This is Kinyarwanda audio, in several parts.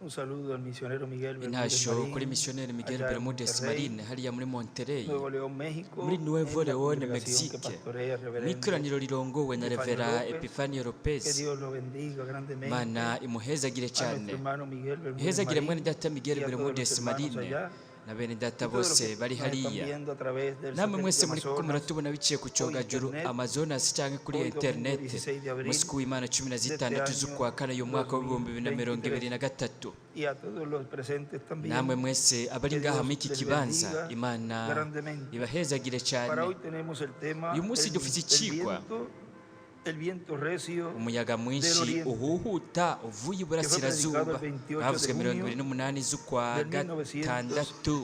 Un saludo al misionero Miguel Bermúdez intasho kuri Marín, misiyoneri Miguel allá en Bermúdez Monterrey, Marín hariya muri Monterrey Nuevo León, México, muri Nuevo en la León, congregación que Mexique, pastorea mu Reverendo ikoraniro rirongowe na Epifanio Revera López. Epifanio Que Lopez. Dios lo bendiga grandemente. Mana imuhezagire A nuestro cyane, hermano Miguel Bermúdez ihezagire mwene Marín data y Miguel a todos los Bermúdez hermanos Marín allá na bene y data todos los bose que bari nos están hariya, viendo a través del namwe mwese satélite muri ko Amazonas. muratubona biciye ku cyogajuru internet. Amazonas cyangwa kuri Hoy, domingo internet 16 de abril umunsi w'Imana 16 de este z'ukwa kane uyu mwaka w'ibihumbi 2023, Y a todos los presentes también. namwe mwese abari Que ngaha Dios muri iki les kibanza bendiga Imana grandemente. ibahezagire cyane. Para hoy tenemos el tema Uyu munsi dufite ikigwa el viento recio umuyaga del mwinshi oriente, uhuhuta uvuye iburasirazuba, predicado el 28 bavuzwe de junio 28 z'ukwa del gatandatu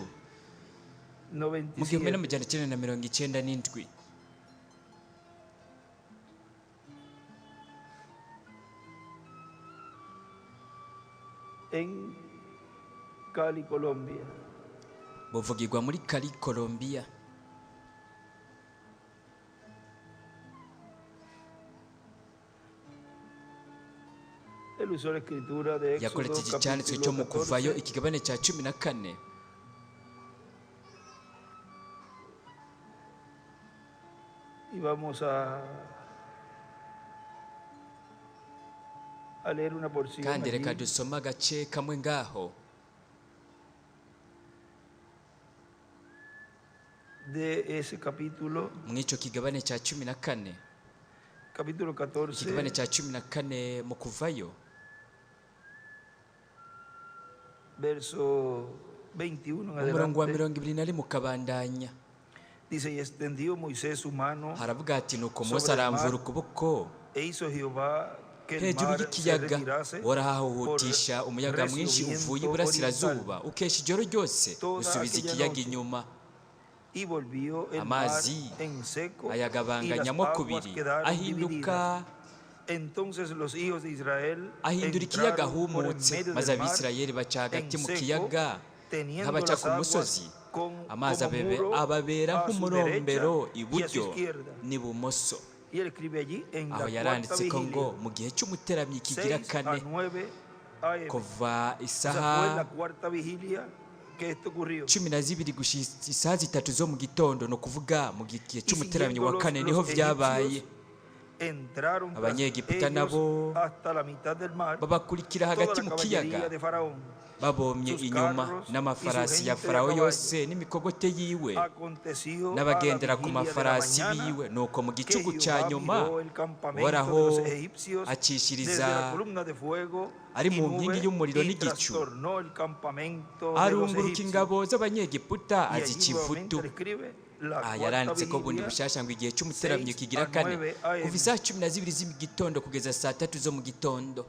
mu 97 1997. en Cali, Colombia. buvugirwa muri Cali, Colombia. Él usó la escritura de Éxodo yakoresheje icyanditswe cyo mu capítulo kuvayo 14, ikigabane cya 14 y vamos a leer una porción kandi reka allí dusome agace kamwe ngaho de ese capítulo, mu icyo kigabane cya 14, capítulo 14, ikigabane cya 14 mu kuvayo verso 21 en umurongo wa adelante. 21 ukabandanya. Dice, y extendió Moisés su mano haravuga ati nuko Mose aramvura ukuboko e hizo Jehová que el hejuru mar se y'ikiyaga retirase warahahutisha por umuyaga recio mwinshi viento uvuye iburasirazuba oriental. ukesha ijoro ryose Toda usubiza aquella ikiyaga noche inyuma, y volvió el mar amazi en seco y las ayagabanganyamo aguas kubiri, quedaron ahinduka divididas. Entonces los hijos de Israel ahindura ikiyaga entraron por en ahumutse, medio maze del mar abisirayeli baca hagati en mu seco, kiyaga teniendo nk'abaca las ku aguas musozi, amazi como muro ababera a su nk'umurombero derecha y a su iburyo izquierda. n'ibumoso. Y él escribe allí en aho la yaranditse cuarta ko ngo vigilia, mu gihe cy'umuteramyi kigira 6 a kane 9 AM. kuva Esa fue isaha la cuarta vigilia que esto ocurrió. 12 gushitsa isaha 3 zo mu gitondo, ni ukuvuga mu gihe Y cy'umuteramyi wa siguiendo kane los niho byabaye. egipcios, entraron tras Abanyegiputa ellos nabo hasta la mitad del mar babakurikira toda hagati la mu caballería kiyaga, de Faraón. babomye sus inyuma carros n'amafarasi y su ya gente Farawo a caballo. yose n'imikogote yiwe Aconteció n'abagendera a la ku vigilia de la mafarasi mañana biwe. Nuko mu que gicuku cya Jehová nyuma miró el campamento uhoraho de los egipcios acishiriza desde la columna de fuego ari y mu nube, nkingi y'umuriro y n'igicu, trastornó el campamento de los arunguruka egipcios. ingabo z'abanyegiputa Y allí azica nuevamente ivutu. él escribe la aha cuarta yaranditse ko bundi vigilia, bushyashya ngo igihe cy'umuteramyi 6 kigira a kane 9 AM. kuva isaha 12 z'igitondo kugeza saa 3 zo mu gitondo,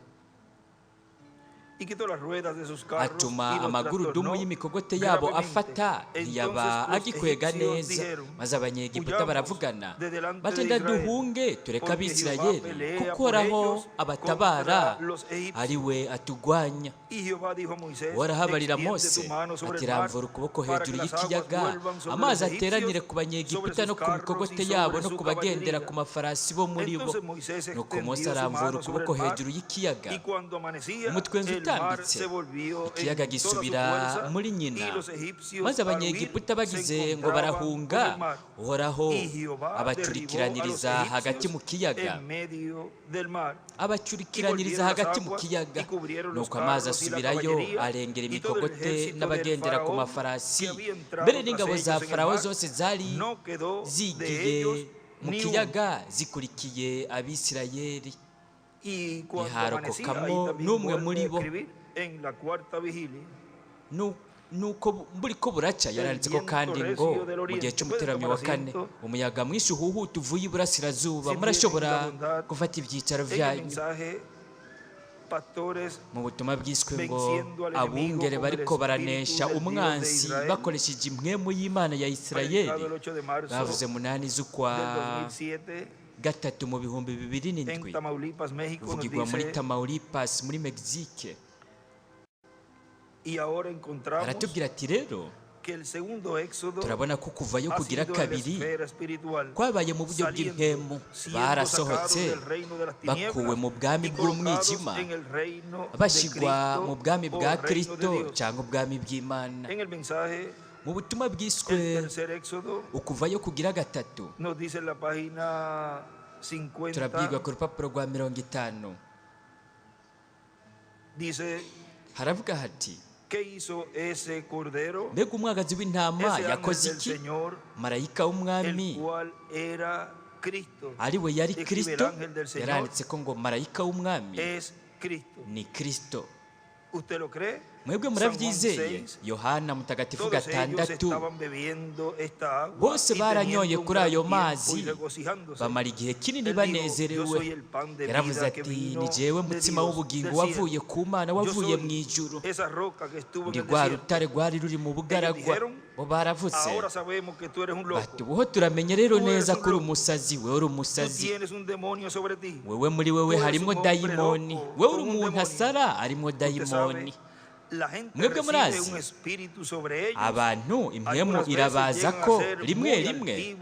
y quitó las ruedas de sus carros atuma y los amagurudumu trastornó y'imikogote yabo gravemente. afata ntiyaba Entonces los agikwega egipcios neza, dijeron, maze abanyegiputa "Huyamos baravugana de delante bati de ndaduhunge Israel, tureke porque abisirayeli, Jehová pelea kuko por uhoraho ellos abatabara contra los egipcios." ari we atugwanya. Y Jehová dijo a Moisés, warahabarira "Extiende Mose tu mano sobre ati el mar, ramvura ukuboko para hejuru que las aguas y'ikiyaga, vuelvan sobre amazi los ateranire egipcios, ku banyegiputa sobre no sus ku carros mikogote y sobre yabo no su ku bagendera caballería." ku mafarasi bo muri bo. Entonces Moisés Nuko Mose extendió su aramvura mano sobre ukuboko el mar, hejuru y'ikiyaga, y cuando amanecía umutwenzi el mar utambitse se volvió ikiyaga en toda su gisubira fuerza, muri y nyina, los egipcios maze al huir abanyegiputa se bagize ngo encontraban barahunga, con el mar. uhoraho Y Jehová abacurikiraniriza derribó a los hagati mu egipcios kiyaga, en medio del mar. abacurikiraniriza hagati mu kiyaga. Nuko amazi asubirayo arengera imikogote n'abagendera ku mafarasi, mbere n'ingabo za Farawo zose zari zigiye mu kiyaga zikurikiye Abisirayeli, ntiharokokamo n'umwe muri bo. Nuko buri ko buraca yaranditse ko kandi ngo mu gihe cy'umuteramyi wa kane umuyaga mwinshi uhuhuta uvuye iburasirazuba, murashobora gufata ibyicaro byanyu. Mu butumwa bwiswe ngo abungere bariko baranesha umwansi bakoresheje impwemu y'Imana ya Isirayeli, bavuze 8 z'ukwa gatatu mu 2007, bivugirwa muri Tamaulipas muri Mexique. Aratubwira ati rero turabona ko kuvayo kugira kabiri kwabaye mu buryo bw'impemu. Barasohotse bakuwe mu bwami bw'umwijima bashyirwa mu bwami bwa Kristo cyangwa ubwami bw'Imana. Mu butumwa bwiswe ukuvayo kugira gatatu turabwirwa ku rupapuro rwa 50 haravuga hati, mbega umwagazi w'intama yakoze iki? Marayika w'umwami ari we yari Kristo. Yaranditse ko ngo marayika w'umwami ni Kristo. Mwebwe murabyizeye? Yohana mutagatifu 6, bose baranyoye kuri ayo mazi bamara igihe kinini banezerewe. Yaravuze ati, ni jewe mutsima w'ubugingo wavuye ku Mana, wavuye mu ijuru. Ndi rwa rutare rwari ruri mu bugaragwa. Bo baravutse bati, ubuho turamenye rero neza ko uri umusazi. Wewe uri umusazi, wewe muri wewe harimo dayimoni. Wewe uri umuntu asara, harimo dayimoni. Mwebwe murazi abantu impemu irabaza ko rimwe rimwe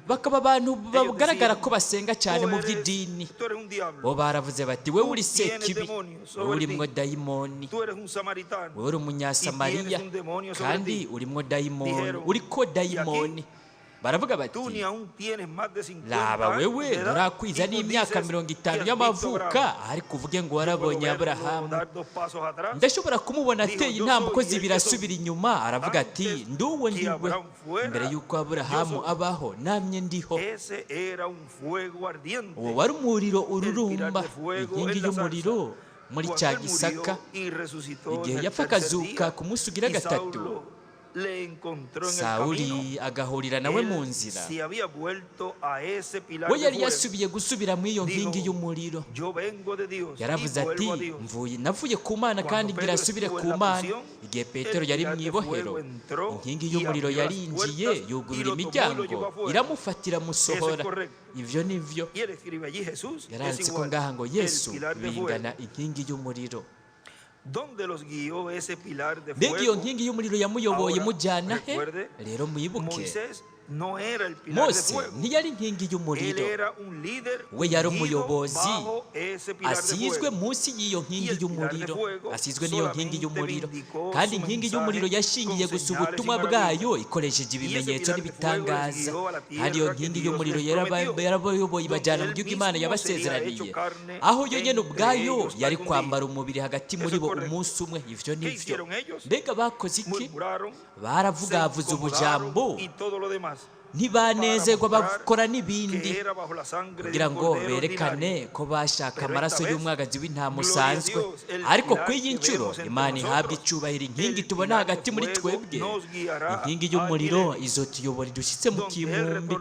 bakaba abantu bagaragara ko basenga cyane mu by'idini. Bo baravuze bati, wewe uri sekibi, wewe urimwo dayimoni, wewe uri umunyasamariya kandi urimwo dayimoni, uriko dayimoni. Baravuga bati, laba wewe urakwiza n'imyaka 50 y'amavuka, ariko uvuge ngo warabonye Aburahamu. Ndashobora kumubona ateye intambwe zibiri asubira inyuma, aravuga ati, nduwo ndiwe. Mbere y'uko Aburahamu abaho namye ndiho. Uwo wari umuriro ururumba, inkingi y'umuriro muri cya gisaka. Igihe yapfa akazuka ku munsi ugira gatatu, Sawuli agahurira nawe mu nzira. We yari yasubiye gusubira mu iyo nkingi y'umuriro. Yaravuze ati, navuye ku Mana kandi ngira asubire ku Mana. Igihe Petero yari mu ibohero, inkingi y'umuriro yarinjiye yugurura imiryango iramufatira musohora. Ivyo nivyo yaranditse ko ngaha ngo Yesu bingana inkingi y'umuriro. Mbega iyo nkingi y'umuriro yamuyoboye mujyana he? Rero muyibuke, Mose ntiyari inkingi y'umuriro, we yari umuyobozi asizwe munsi y'iyo nkingi y'umuriro, asizwe n'iyo nkingi y'umuriro. Kandi inkingi y'umuriro yashingiye gusa ubutumwa bwayo ikoresheje ibimenyetso n'ibitangaza. Kandi iyo nkingi y'umuriro yarabayoboye ibajyana mu gihugu Imana yabasezeraniye, aho yo nyene ubwayo yari kwambara umubiri hagati muri bo umunsi umwe. Ivyo nivyo. Mbega bakoze iki? Baravugavuze ubujambo, ntibanezerwa bakora n'ibindi kugira ngo berekane ko bashaka amaraso y'umwagazi w'intama usanzwe. Ariko ku iyi nshuro Imana ihabwa icyubahiro. Inkingi tubona hagati muri twebwe, inkingi y'umuriro izotuyobora idushyitse mu kimumbi,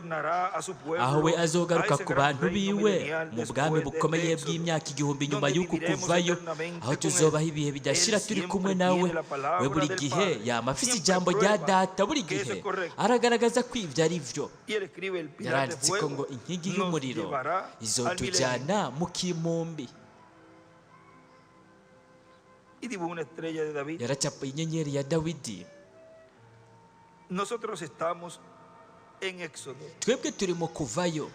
aho we azogaruka ku bantu biwe mu bwami bukomeye bw'imyaka 1000 nyuma y'uku kuvayo, aho tuzobaho ibihe bidashira turi kumwe nawe. We buri gihe yama afise ijambo rya Data, buri gihe aragaragaza ko ibyo ari byo. Yaranditse ko ngo inkingi y'umuriro izotujyana mu kimumbi. Yaracapaye inyenyeri ya Dawidi. Twebwe turi mu kuvayo,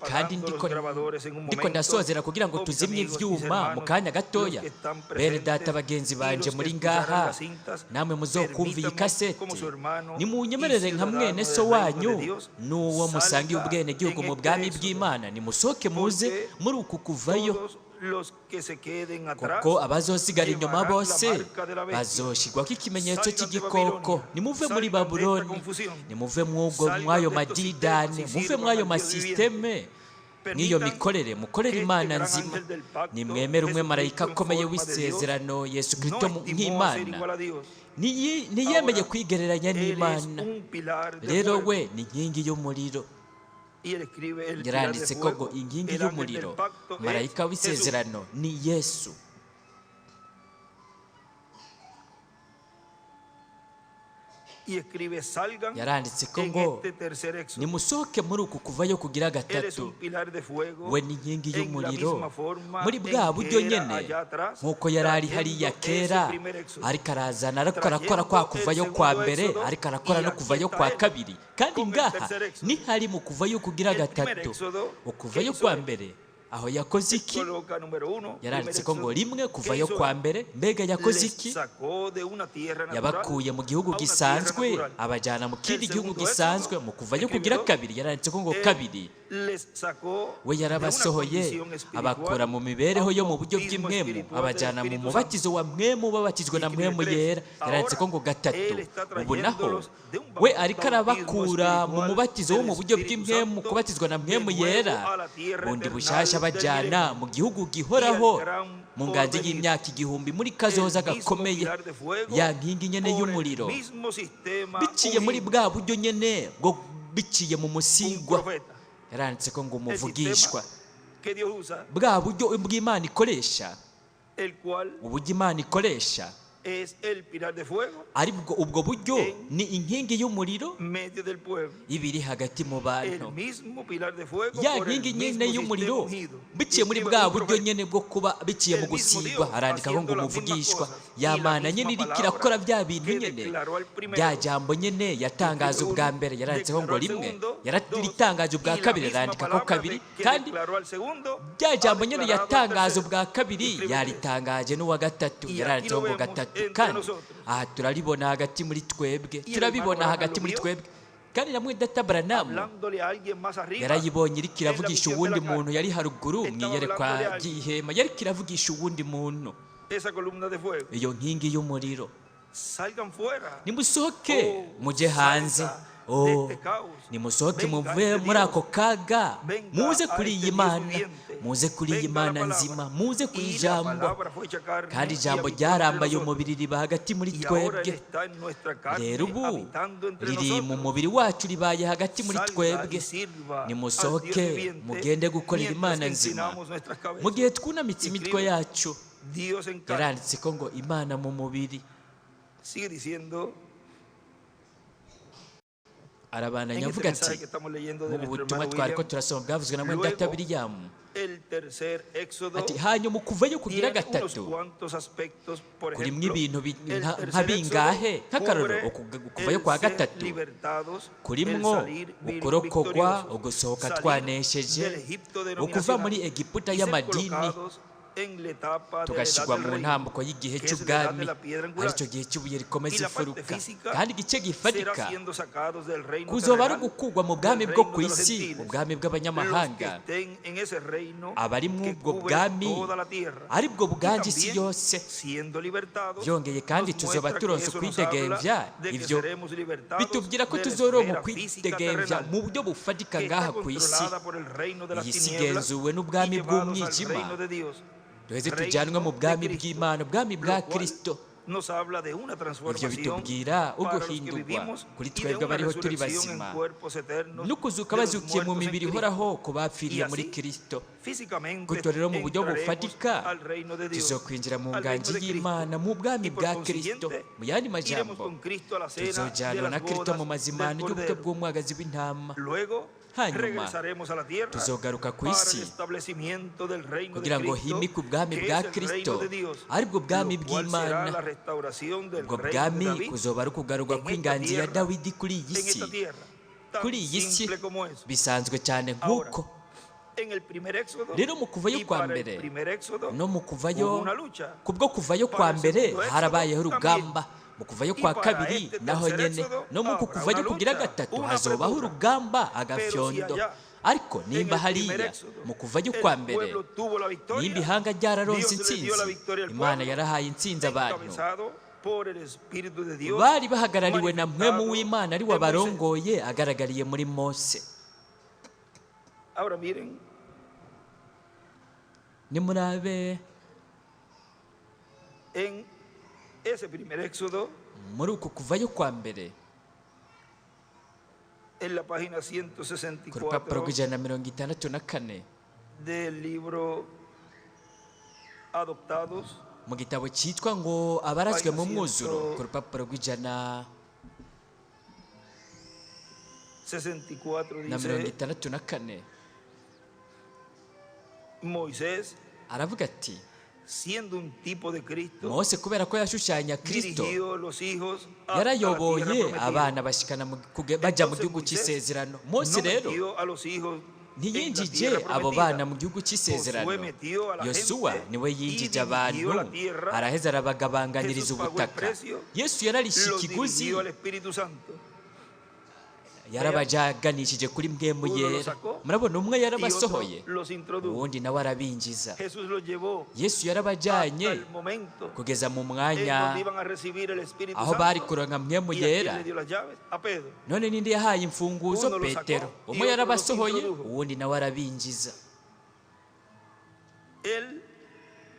kandi ndiko ndasozera kugira ngo tuzimye ivyuma mu kanya gatoya. Bene data bagenzi banje muri ngaha, namwe muzokumva iyi kasete, nimunyemerere nka mwene so wanyu n'uwo musangiye ubwene gihugu mu bwami bw'Imana, nimusohoke muze muri uku kuvayo. Kuko abazosigara inyuma bose bazoshigwako ikimenyetso cy'igikoko. Nimuve muri Babuloni, nimuve mw'ayo madidane, muve mw'ayo masisteme, n'iyo mikorere, mukorere Imana nzima. Nimwemere umwe marayika akomeye w'isezerano, Yesu Kristo nk'Imana. Niyemeye kwigereranya n'Imana. Rero we ni inkingi y'umuriro. Yaranditse ko ngo inkingi y'umuriro, marayika w'isezerano ni Yesu. Y escribe, salgan yaranditse ko en ngo este tercer éxodo. nimusohoke muri uku kuvayo kugira Él es gatatu. un pilar de fuego We ni inkingi en la y'umuriro misma forma muri bwa en buryo que era nyene allá atrás, nk'uko yari ari hariya trayendo kera, ese primer éxodo, ariko arazana ariko arakora kwa kuvayo kwa mbere, ariko arakora no kuvayo kwa kabiri. Kandi ngaha ni hari mu kuvayo kugira gatatu. Ukuvayo kwa mbere aho yakoze iki? coloca número uno, yaranditse primer ko ngo éxodo, rimwe ¿qué kuvayo hizo kwa él? mbere, mbega yakoze Les iki? sacó de una tierra natural Yabakuye mu gihugu a una gisanzwe tierra natural. abajyana mu kindi El gihugu segundo gisanzwe. éxodo, Mu kuvayo escribió, kugira kabiri yaranditse ko ngo kabiri les sacó we de una yarabasohoye condición espiritual abakura mu mibereho yo mu buryo bautismo bw'imwemu espiritual abajyana del mu Espíritu mubatizo wa mwemu babatizwa na mwemu yera. Yaranditse ko ngo gatatu. Él está Ubu naho trayéndolos de un we ariko arabakura mu bautismo mubatizo wo mu del buryo Espíritu bw'imwemu Santo kubatizwa na mwemu de nuevo yera, a la tierra bundi eternal bushasha del bajyana milenio. mu gihugu gihoraho Y el gran mu nganji porvenir. y'imyaka igihumbi muri kazoza El mismo gakomeye, pilar de fuego ya nkingi nyene por el y'umuriro, mismo sistema biciye muri ungido. bwa buryo nyene bwo biciye mu Un musigwa. profeta. Yaranditse ko ngo El umuvugishwa, sistema que Dios usa, bwa buryo bw'Imana ikoresha, el cual uburyo Imana ikoresha es el pilar de fuego ari ubwo buryo ni inkingi y'umuriro en medio del pueblo. ibiri hagati mu El bantu, mismo pilar de fuego ya por el nkingi mismo nyene sistema y'umuriro ungido. biciye muri Escribe bwa un buryo profeta. nyene bwo kuba biciye mu El mismo gusigwa. Dios Arandikaho ngo haciendo las umuvugishwa, mismas cosas ya y la Mana misma nyene iriko palabra irakora bya bintu que nyene, declaró al primero, bya jambo nyene yatangaza declaró ubwa uno, mbere. Yaranditseho ngo declaró al rimwe, segundo, yaratangaje ubwa y la kabiri, misma arandika ko palabra kabiri, que kandi declaró al segundo, bya jambo ha nyene declarado al yatangaza tercero. ubwa kabiri Escribe yaritangaje n'uwa gatatu. Y aquí Yaranditseho lo ngo vemos gatatu, entre kandi nosotros. aha turaribona hagati muri twebwe, Y el turabibona hermano hagati lo muri vio, twebwe. Kandi na mwidata Branamu hablándole a alguien más arriba. yarayibonye iriko en la iravugisha visión de uwundi la carne. muntu yari haruguru mu Estaba iyerekwa hablando de alguien. ry'ihema, yariko iravugisha uwundi muntu. Esa columna de fuego. Iyo nkingi y'umuriro, Salgan fuera. nimusohoke Oh, muje hanze. salga Oh, de este caos. nimusohoke Venga muve ante muri Dios. ako kaga, Venga muze a kuri este iyi Dios Mana, viviente. muze kuri iyi Venga la Mana palabra. nzima, muze ku Y la ijambo. palabra fue hecha carne Kandi y ijambo habitó entre ryarambaye nosotros. umubiri riba hagati muri Y ahora Él twebwe. está en nuestra carne, Rero ubu habitando entre riri mu nosotros. mubiri wacu, ribaye hagati muri Salga twebwe. y sirva al Nimusohoke Dios viviente, mugende gukorera mientras Imana nzima inclinamos nuestras cabezas. mu gihe twunamitse imitwe yacu. Dios en carne. Yaranditse ko ngo Imana mu mubiri. Sigue diciendo Arabandanya en avuga este mensaje ati que estamos leyendo de mu nuestro butumwa hermano twari ko William, turasoma bwavuzwe na mwene luego data William, el tercer éxodo ati hanyuma ukuvayo kugira tiene unos gatatu cuantos aspectos. Por kurimwo ejemplo, ibintu el nka tercer bingahe, éxodo nk'akarorero cubre ukuvayo kwa el ser gatatu libertados, kurimwo el salir ukurokogwa, victoriosos, ugusohoka salir twanesheje, del Egipto ukuva muri denominacional Egiputa y ser y'amadini colocados en la etapa de la edad tugashyirwa del mu reino, ntambuko y'igihe que es la edad cy'ubwami, de la piedra angular. aricyo gihe cy'ubuye rikomeza Y la parte imfuruka. física Kandi igice será gifatika siendo sacados del reino kuzoba ari terrenal, ugukugwa mu del bwami bwo reino ku de los isi, gentiles. ubwami Los que bw'abanyamahanga, estén en ese reino abari muri que ubwo cubre bwami toda la tierra. ari bwo Y bwanje isi también, yose. siendo libertados, Byongeye kandi nos tuzoba muestra que turonse eso nos ukwidegemvya, habla de que ivyo seremos libertados bitubwira ko de la tuzoronka esfera física ukwidegemvya terrenal, mu buryo bufatika que ngaha está ku isi. controlada por el reino de las Iyi si tinieblas igenzuwe y n'ubwami llevados al bw'umwijima, reino de Dios. duheze Reino tujyanwe mu de bwami Cristo, bw'Imana, ubwami bwa lo cual Kristo. nos habla de una Ivyo transformación bitubwira para los que uguhindurwa vivimos kuri y de twebwe una abariho turi resurrección bazima, en cuerpos eternos n'ukuzuka de los bazukiye mu muertos en mibiri Cristo. ihoraho ku bapfiriye Y muri así, Kristo. físicamente Gutyo rero mu buryo entraremos bufatika al reino de Dios, tuzokwinjira mu al reino nganji de Cristo. y'Imana, mu bwami Y por bwa consiguiente, Kristo. Mu yandi iremos majambo, con Cristo a la cena de tuzojyanwa na las Kristo mu bodas mazimano del y'ubukwe Cordero. bw'umwagazi w'intama. Luego Hanyuma, regresaremos a la tierra tuzogaruka ku para isi el establecimiento del reino de kugira ngo Cristo, himikwe ubwami que bwa es el Kristo, reino de Dios, aribwo bwami lo cual será bw'Imana. la restauración del Ubwo reino de bwami David kuzoba ari ukugarurwa en esta kw'inganji ya tierra, Dawidi kuri iyi en si. esta tierra, tan Kuri iyi si simple como eso. bisanzwe cyane nk'uko. En el primer éxodo Rero mu kuvayo y kwa para el mbere primer éxodo no mu hubo kuvayo, una lucha. kubwo kuvayo kwa mbere harabayeho urugamba. Mu kuvayo kwa kabiri naho nyene, no mu kuvayo kugira gatatu hazobaho urugamba, agafyondo. Ariko nimba hariya mu kuvayo kwa mbere nimba ihanga ryararonse intsinzi, Imana yarahaye intsinzi abantu bari bahagarariwe na mpwemu w'Imana ari wabarongoye, agaragariye muri Mose. Nimurabe muri uku kuvayo kwa mbere en la página ku rupapuro 164 rw'ijana del libro Adoptados, mu gitabo cyitwa ngo abarazwe mu mwuzuro, ku rupapuro rw'ijana 64 na mirongo dice, itandatu na kane Moisés, aravuga ati siendo un tipo de Cristo, mose kubera ko yashushanya kristo dirigió los hijos a la tierra yarayoboye prometida. abana bashikana bajya mu Entonces, gihugu Moisés cy'isezerano. mose no rero metió a los hijos en la ntiyinjije tierra abo prometida. bana mu gihugu cy'isezerano. Josué metió a la yosuwa gente niwe y yinjije dividió abantu la tierra. araheza arabagabanganiriza Jesús pagó el ubutaka. precio, yesu yararishe los ikiguzi, dividió al Espíritu Santo. yarabajaganishije kuri mwemu Uno yera. los sacó murabona umwe y otro yarabasohoye los introdujo. uwundi nawe arabinjiza. Jesús los llevó yesu hasta yarabajyanye el momento kugeza mu en mwanya donde iban a recibir el Espíritu aho bari Santo. kuronka mwemu ¿Y a quién yera. le dio las llaves? A Pedro. none ninde yahaye imfunguzo? Uno lo sacó petero. y umwe otro yarabasohoye los introdujo. uwundi nawe arabinjiza.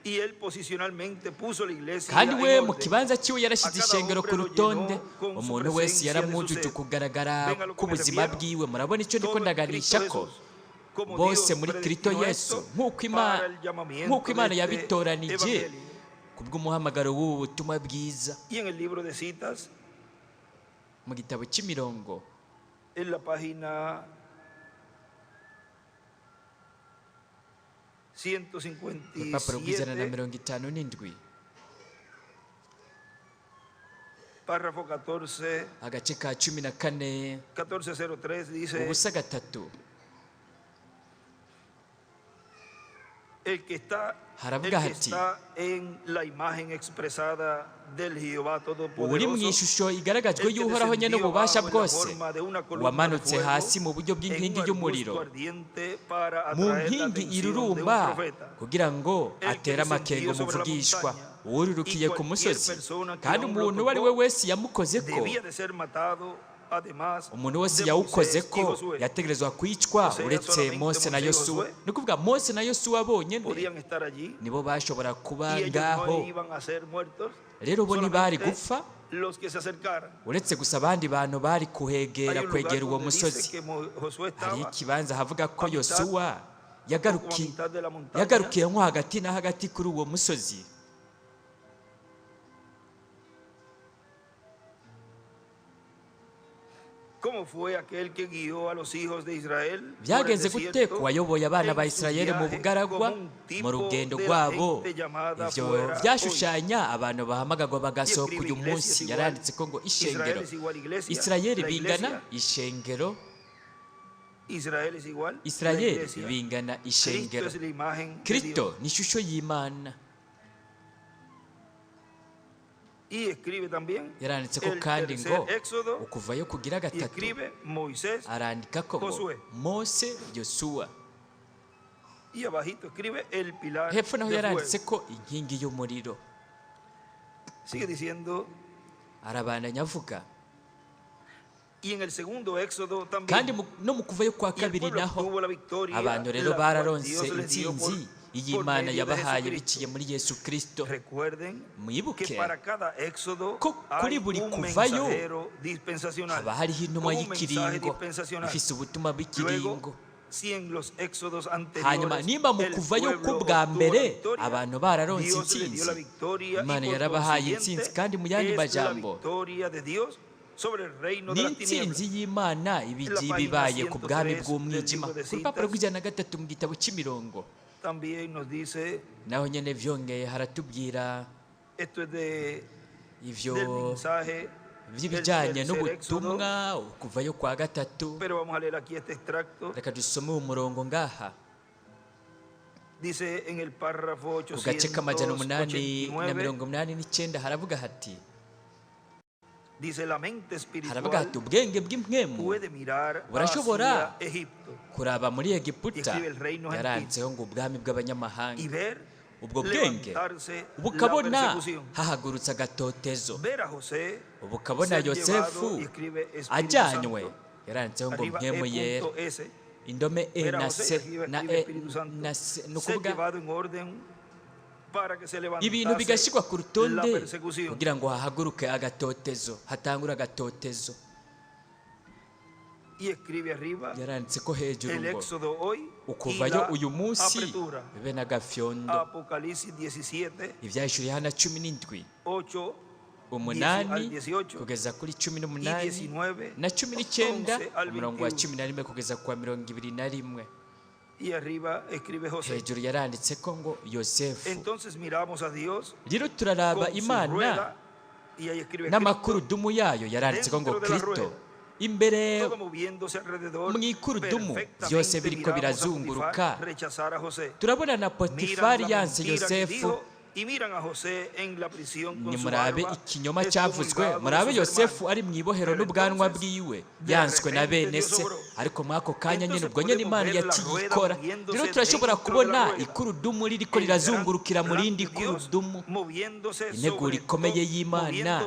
Él posicionalmente puso la iglesia kandi en we mu orden. kibanza cyiwe yarashyize A cada ishengero hombre ku lo rutonde. llenó con su umuntu wese presencia de yaramwujuje su ser. ukugaragara Venga lo que me k'ubuzima refiero. bwiwe. murabona icyo ndiko Todo en ndaganisha Cristo ko Jesús, como bose Dios muri kristo predestinó yesu esto nk'uko para el llamamiento nk'uko imana de este yabitoranije evangelio. ku bw'umuhamagaro w'ubu butumwa bwiza. Y en el libro de citas, mu gitabo cy'imirongo en la página 157, urupapuro rw'157 párrafo 14, agace ka 14 1403 dice, ubusa gatatu el que haravuga hati está en la imagen expresada del Jehová uri mu Todopoderoso, ishusho igaragajwe y'uhoraho nyene ububasha bwose, wamanutse hasi mu buryo bw'inkingi y'umuriro, mu nkingi irurumba kugira ngo atere amakenga umuvugishwa uwururukiye ku musozi. kandi umuntu uwo ari we wese yamukoze ko, umuntu wese yawukoze ko yategerezwa kwicwa uretse mose na yosuwa. ni ukuvuga mose na yosuwa bonyine nibo bashobora kuba ngaho. rero bo ntibari gupfa, uretse gusa abandi bantu bari kuhegera kwegera uwo musozi. hari ikibanza havuga ko yosuwa yagarukiye nko hagati na hagati kuri uwo musozi. byagenze gute ku wayoboye abana ba Isirayeli mu bugaragwa mu rugendo rwabo? ibyo byashushanya abantu bahamagagwa bagasohoka uyu munsi. yaranditse ko ngo ishengero Isirayeli bingana ishengero, Isirayeli bingana ishengero. Kristo ni ishusho y'Imana. yaranditse ko kandi ngo ukuvayo kugira gatatu, arandika ko ngo mose yosuwa. hepfo naho yaranditse ko inkingi y'umuriro. arabandanya avuga kandi no mu kuvayo kwa kabiri naho abantu rero bararonse intsinzi y'Imana yabahaye biciye muri Yesu Kristo. mwibuke ko kuri buri kuvayo haba hariho intumwa y'ikiringo ifise ubutumwa bw'ikiringo. hanyuma nimba mu kuvayo k'ubwa mbere abantu bararonse intsinzi, Imana yarabahaye intsinzi. kandi mu yandi majambo ni intsinzi y'Imana ibigiye bibaye ku bwami bw'umwijima. ku rupapuro rw'103 mu gitabo cy'imirongo naho nyene vyongeye haratubwira ivyo vy'ibijanye n'ubutumwa kuvayo kwa gatatu. reka dusome umurongo ngaha ku gace k'amajana 889 haravuga hati haravuga hati ubwenge bw'impwemu burashobora kuraba muri Egiputa. yaranditseho ngo ubwami bw'abanyamahanga. ubwo bwenge bukabona hahagurutse agatotezo, bukabona Yosefu ajyanywe. yaranditseho ngo mpwemu yera, indome e na se na e na se. ni ukuvuga ibintu bigashyirwa ku rutonde kugira ngo hahaguruke agatotezo, hatangure agatotezo. yaranditse ko hejuru ngo ukuvayo uyu munsi bibe n'agafyondo. ibyahishuriye hana 17 umunani kugeza kuri 18 na 19 umurongo wa 11 kugeza kwa 21. Hejuru yaranditse ko ngo Yosefu. Rero turaraba Imana n'amakurudumu yayo, yaranditse ko ngo Kristo imbere mu ikurudumu byose biriko birazunguruka. Turabona na Potifari yanse Yosefu. Nimurabe ikinyoma cyavuzwe, murabe Yosefu ari mu ibohero n'ubwanwa bwiwe yanswe na bene se, ariko mwako kanya nyine ubwo nyine Imana yakiyikora. Rero turashobora kubona ikurudumu ririko rirazungurukira mu rindi kurudumu. Integuro ikomeye y'Imana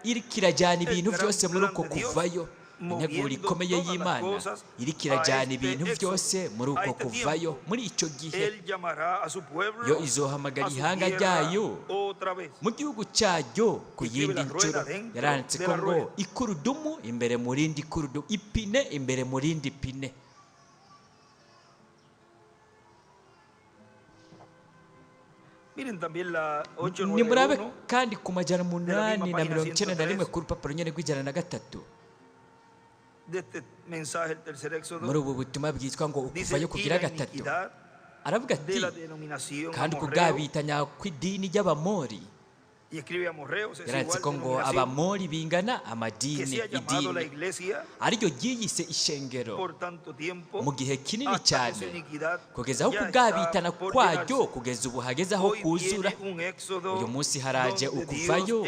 iriko irajyana ibintu byose muri uko kuvayo. Integuro ikomeye y'Imana iriko irajyana ibintu byose muri uko kuvayo. Muri icyo gihe yo izohamagara ihanga ryayo mu gihugu cyaryo ku yindi nshuro. Yaranditse ko ngo ikurudumu imbere mu rindi kurudumu, ipine imbere mu rindi pine. Nimurabe kandi ku majana 891 ku rupapuro nyene rw'103 muri ubu butumwa bwitwa ngo ukuvayo kugira gatatu. Aravuga ati kandi kugabitanya kw'idini ry'Abamori. Yaranditse ko ngo Abamori bingana amadini, idini ariryo ryiyise ishengero mu gihe kinini cyane, kugeza aho kugabitana kwaryo kugeza ubu hageze aho kuzura. Uyu munsi haraje ukuvayo,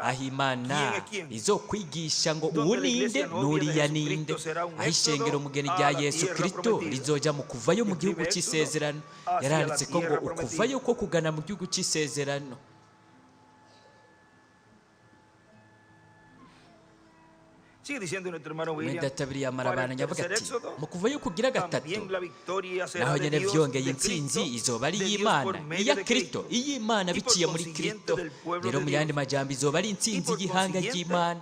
aho Imana izokwigisha ngo ubu ninde n'uriya ninde, aho ishengero mugeni rya Yesu Kristo rizoja mu kuvayo mu gihugu cy'isezerano. Yaranditse ko ngo ukuvayo ko kugana mu gihugu cy'isezerano. Mwenda tabiri yamarabana nyavuga ati mu kuvayo kugira gatatu naho nyene vyongeye intsinzi izoba ari y'Imana, iya Kristo, iy'Imana biciye muri Kristo. Rero mu yandi majambo izoba ari intsinzi y'ihanga ry'Imana.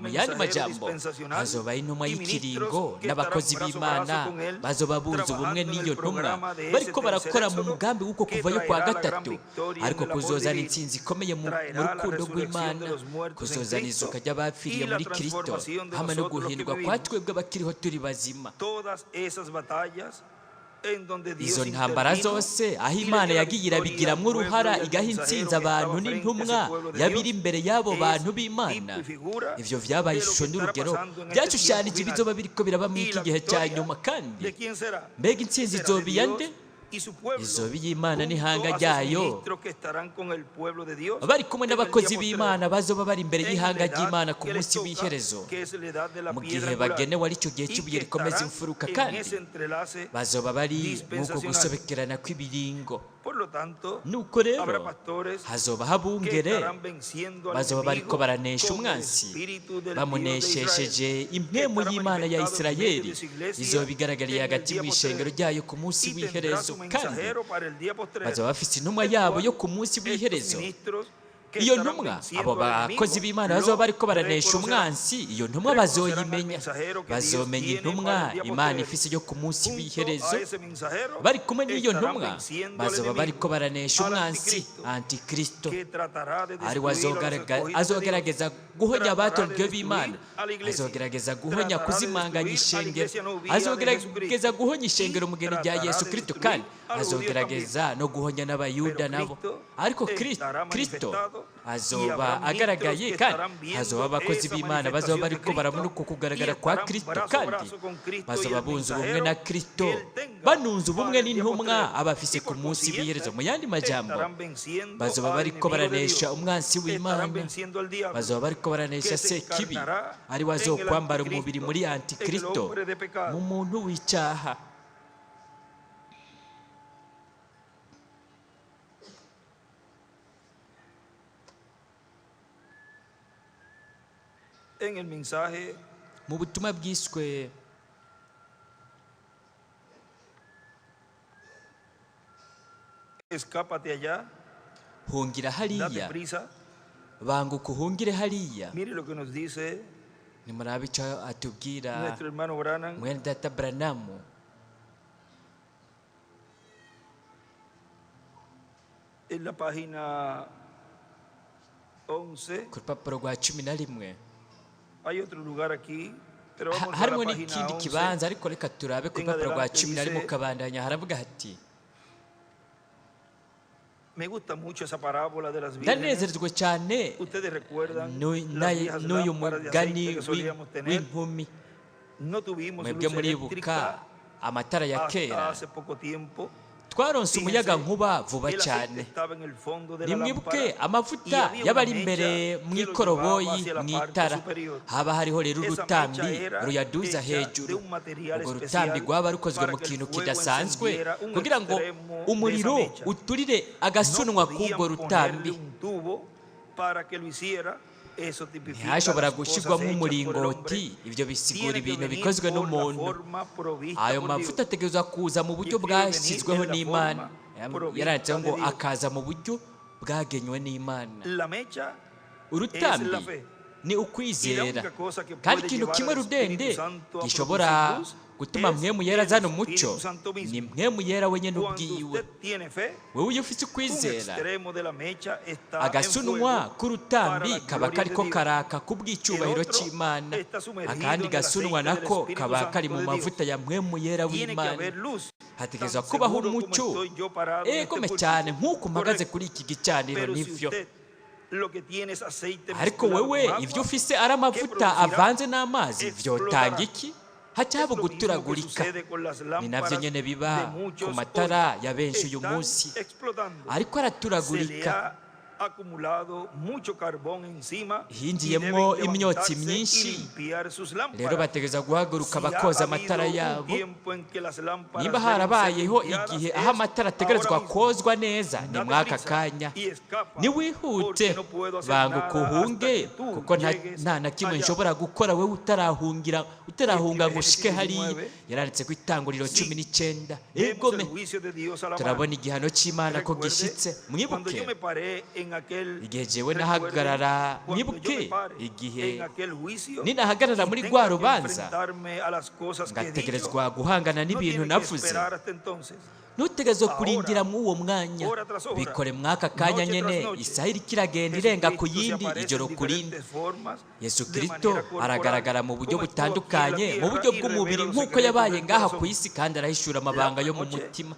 Mu yandi majambo hazoba intumwa y'ikiringo n'abakozi b'Imana bazoba bunze ubumwe n'iyo ntumwa, bariko barakora mu mugambi w'uko kuvayo kwa gatatu, ariko kuzozana intsinzi ikomeye mu rukundo rw'Imana, kuzozana izuka ry'abapfiriye muri Kristo hamwe no guhindurwa kwa twebwe abakiriho turi bazima. Izo ntambara zose aho Imana yagiye irabigiramwo uruhara igaha intsinzi abantu n'intumwa yabiri imbere y'abo bantu b'Imana, ivyo vyabaye ishusho n'urugero byashushanije ibizoba biriko biraba mu iki gihe cya nyuma. Kandi mbega intsinzi izoba iyande? Izoba iy'Imana n'ihanga ryayo, bari kumwe n'abakozi b'Imana bazoba bari imbere y'ihanga ry'Imana ku munsi w'iherezo, mu gihe bagenewe ari cyo gihe cy'ibuye rikomeza imfuruka, kandi bazoba bari nk'uko gusobekerana kw'ibiringo. Nuko rero hazoba habungere, bazoba bariko baranesha umwansi bamuneshesheje impwemu y'Imana ya Isirayeli, izoba igaragariye hagati mu ishengero ryayo ku munsi w'iherezo, kandi bazoba bafise intumwa yabo yo ku munsi w'iherezo. Iyo ntumwa, abo bakozi b'Imana bazoba bariko baranesha umwansi, iyo ntumwa bazoyimenya, bazomenya intumwa Imana ifise yo ku munsi w'iherezo. Bari kumwe n'iyo ntumwa bazoba bariko baranesha umwansi Antikristo, ari azogerageza guhonya abatorwe b'Imana, azogerageza guhonya kuzimanganya ishengero, azogerageza guhonya ishengero mugeni rya Yesu Kristo, kandi azogerageza no guhonya n'abayuda nabo. Ariko Kristo azoba agaragaye, kandi hazoba abakozi b'Imana bazoba bariko barabona uko kugaragara kwa Kristo, kandi bazoba bunze ubumwe na Kristo, banunze ubumwe n'intumwa abafise ku munsi w'iherezo. Mu yandi majambo bazoba bariko baranesha umwansi w'Imana, bazoba bariko baranesha Sekibi, ari wazokwambara umubiri muri Antikristo, mu muntu w'icyaha. Mu butumwa bwiswe hungira hariya, banguka uhungire hariya. Nimurabe icyo atubwira mwene data Branamu. 11. ku rupapuro rwa 11 Hay otro lugar aquí, pero vamos a la harimo página n'ikindi 11. kibanza, ariko reka turabe ku rupapuro rwa 11 ukabandanya. Haravuga hati, Me gusta mucho esa parábola de las vírgenes. ndanezerezwa cyane Ustedes recuerdan las viejas n'uyu lámparas de mugani aceite que solíamos tener. w'inkumi. No tuvimos Mwebwe luz muribuka eléctrica amatara ya hasta kera, hace poco tiempo. twaronse umuyaga nkuba vuba El aceite cyane. estaba en el fondo de la nimwibuke lámpara amavuta y había y'abari una imbere mecha mu que lo ikoroboyi llevaba hacia la mu parte itara, superior. haba hariho rero Esa urutambi mecha era ruyaduza hecha hejuru. de un material urwo especial rutambi rwaba rukozwe para mu que el kintu fuego kidasanzwe encendiera un kugira ngo extremo de umuriro esa mecha. uturire agasunwa No k'ubwo podían rutambi. ponerle un tubo para que lo hiciera. Eso tipifica ntihashobora las cosas gushyirwamo hechas por el umuringoti. hombre. ibyo bisigura Tiene que ibintu venir bikozwe por la n'umuntu. forma provista ayo por mavuta Dios. ategerezwa kuza mu buryo bwashyizweho n'Imana. yaranditseho ngo akaza mu buryo bwagenywe n'Imana. La mecha es la urutambi fe. ni ukwizera, Y la única cosa que kandi puede ikintu llevar kimwe al rudende Espíritu Santo a gishobora producir luz gutuma es mpwemu yera el azana umucyo Espíritu Santo mismo. ni mpwemu yera wenyine Cuando ubwiwe. usted tiene fe, wowe iyo ufite un ukwizera, extremo de la mecha está en agasunwa fuego k'urutambi para la kaba gloria kariko de Dios. karaka kubw'icyubahiro El otro cy'Imana, está sumergido akandi en el gasunwa aceite del nako Espíritu kaba Santo kari mu de mavuta Dios. ya mpwemu yera Tiene que w'Imana. haber luz. hategerezwa Tan kubaho seguro como umucyo. estoy yo parado en egome este cyane púlpito. nk'uko mpagaze Correcto. kuri iki gicaniro Pero si nivyo. usted lo que tiene es aceite ariko mezclado wewe con ibyo agua, ufise ari amavuta producirá? avanze n'amazi Explotará. vyotanga iki? hacyaba Es lo mismo que guturagurika. sucede con las ni navyo lámparas nyene de biba muchos ku matara hoy. ya benshi uyu Están munsi, explotando. ariko Se le araturagurika. ha acumulado mucho carbón encima y Hinjiyemwo deben imyotsi levantarse y myinshi. limpiar sus rero lámparas. bategereza guhaguruka Si ha bakoza habido amatara un yabo. tiempo en que las lámparas niba deben ser harabayeho limpiadas, igihe es aho amatara ategerezwa ahora mismo. kozwa neza, ni Date mwaka prisa kanya. y escapa, niwihute porque no puedo hacer banguka nada uhunge, hasta que tú kuko llegues nta na kimwe allá. nshobora gukora wewe utarahunga ngo ushike hariya. Génesis 19. yaranditse ku itanguriro Sí. 19. Vemos egome el juicio de Dios a la mano. turabona igihano cy'Imana ko Recuerde, gishyitse. cuando yo me mwibuke paré en aquel igihe jewe recuerde, nahagarara, cuando yo mwibuke me pare igihe en aquel juicio ninahagarara y muri tenga rwa que rubanza, enfrentarme a las cosas que he dicho, ngategerezwa guhangana no n'ibintu tiene que navuze. esperar hasta entonces. ntutegerezwa Ahora, kurindira muri uwo mwanya, hora tras hora, bikore mwaka kanya noche nyene. tras noche, isaha iriko iragenda irenga ku Jesucristo se yindi, aparece ijoro en ku rindi. diferentes formas, yesu de kirisito manera corporal, aragaragara mu buryo como estuvo aquí en la butandukanye, mu tierra buryo y bw'umubiri revela los nk'uko secretos yabaye del ngaha corazón. ku isi, kandi arahishura amabanga yo mu noche, mutima.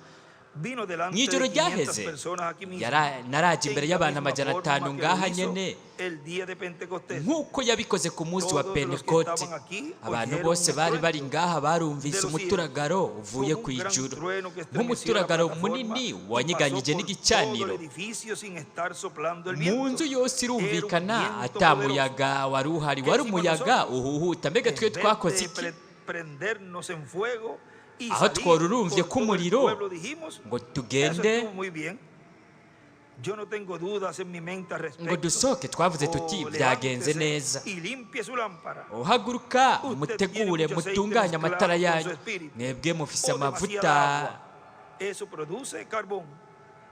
vino delante mu ijoro de 500 ryaheze personas aquí mismo, naraje imbere en la y'abantu misma 500 forma que lo ngaha hizo nyene, el día de Pentecostés. nk'uko yabikoze ku munsi wa Todos los que pentekoti. estaban aquí abantu oyeron bose un bari estruendo bari ngaha barumvise de los umuturagaro uvuye como ku un gran ijuru, trueno que estremeció nk'umuturagaro la plataforma munini y wanyeganyije pasó por n'igicaniro. todo el edificio sin estar soplando el mu viento. nzu yose irumvikana Era un viento ata poderoso. muyaga wari uhari, Que wari encima umuyaga nosotros, uhuhuta. mbega twe En vez twakoze de iki? prendernos en fuego y Aho salir tworurumvye por ko todo el umuriro pueblo, dijimos, ngo eso tugende estuvo muy bien. Yo no tengo dudas en mi mente al ngo respecto. dusohoke, twavuze tuti Oh, byagenze levántese neza. y limpie su lámpara. uhaguruka Usted mutegure tiene mucho mutunganye aceite amatara mezclado con su yanyu, espíritu. mwebwe mufise O amavuta demasiada agua. Eso produce carbón.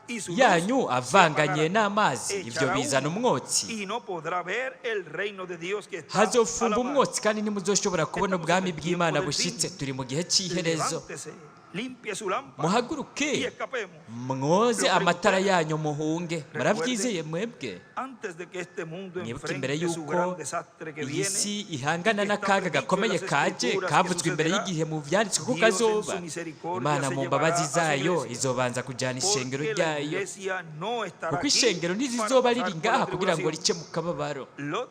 Y su luz yanyu se avanganye apagará. n'amazi, ibyo Echará bizana humo umwotsi. y no podrá ver el reino de Dios que está hazofumba a la mano. umwotsi kandi ntimuzoshobora kubona Estamos ubwami en el bw'Imana tiempo del bushitse. fin. turi mu gihe cy'iherezo. Levántese, limpie su lámpara y muhaguruke escapemos. mwoze amatara yanyu muhunge. murabyizeye mwebwe? Antes de que este mundo mwibuke imbere enfrente su y'uko gran desastre que iyi viene, si ihangana y que está n'akaga predicho en gakomeye las kaje, Escrituras que kavuzwe imbere sucederá, y'igihe mu byanditswe ko Dios en kazoba, su misericordia Imana se mu llevará mbabazi a su zayo iglesia. izobanza kujyana ishengero Porque la ryayo, iglesia no estará kuko aquí ishengero para ntizizoba pasar riri por ngaha la kugira ngo tribulación. rice mu kababaro. Lot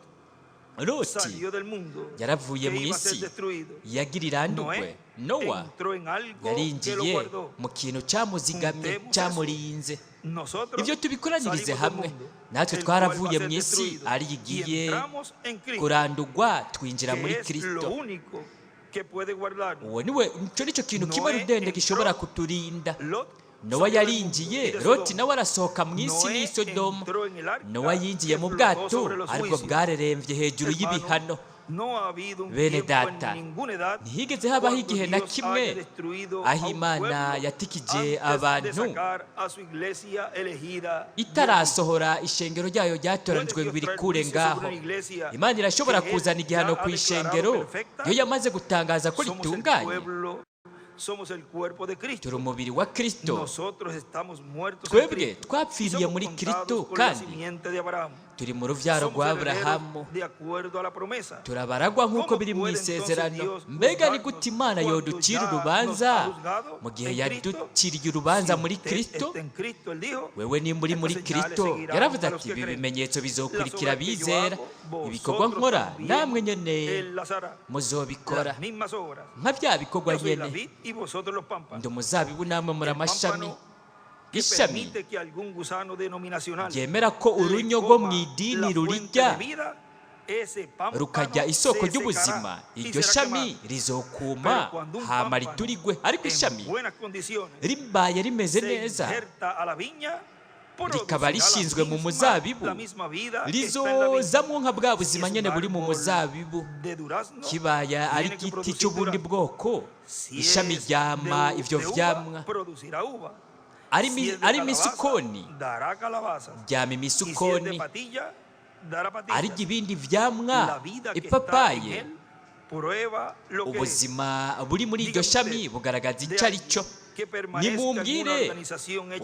loti salió del mundo yaravuye que mu iba a ser isi destruido. yagira irandurwe. nowa Entró en algo que lo yarinjiye guardó. mu kintu cyamuzigamye, Juntemos cyamurinze. Nosotros ibyo tubikoranirize salimos del hamwe. mundo, natwe el twaravuye cual va a mu ser isi destruido, ari y igiye entramos en Cristo, kurandurwa, twinjira que muri es lo Kristo. único que puede guardarnos. uwo niwe icyo nicyo kintu kimwe Noé rudende entró, gishobora kuturinda. Lot nowa salió del yarinjiye, mundo y de loti Sodoma. nawe arasohoka mu isi Noé n'i Sodoma. entró en el arca, nowa yinjiye que mu flotó bwato sobre los aribwo juicios. bwarerembye hejuru Hermano, y'ibihano. no ha habido un bene tiempo data, en ninguna edad ntihigeze habaho cuando igihe na Dios kimwe haya destruido aho a un Imana pueblo yatikije antes de abantu sacar a su iglesia elegida. itarasohora ishengero ryayo ryatoranijwe ngo birikure ngaho. Imana irashobora kuzana igihano ku ishengero iyo yamaze gutangaza ko Somos el ritunganye. pueblo, somos el cuerpo de Cristo. turi umubiri wa Kristo. Nosotros estamos muertos en twebwe Cristo. twapfiriye Somos muri contados Kristo con la kandi simiente de Abraham. turi mu rubyaro rwa Aburahamu, turabaragwa nk'uko biri mu isezerano. Mbega ni gute Imana yoducira urubanza mu gihe yaduciriye urubanza muri Kristo? Wewe nimba uri muri Kristo, yaravuze ati ibi bimenyetso bizokurikira bizera, ibikorwa nkora namwe nyene muzobikora, nka bya bikorwa nyene. Ndi umuzabibu namwe muri amashami. Ishami ryemera ko urunyo rwo mu idini rurirya rukajya isoko ry'ubuzima, iryo shami rizokuma hama riturigwe. Ariko ishami ribaye rimeze neza, rikaba rishinzwe mu muzabibu, rizozamwo nka bwa buzima nyene buri mu muzabibu. Kibaye ari igiti cy'ubundi bwoko, ishami ryama ivyo vyamwa. Ari imisukoni ryama imisukoni, ari ibindi vyamwa ipapaye. Ubuzima buri muri iryo shami bugaragaza icyo ari cyo. Nimumbwire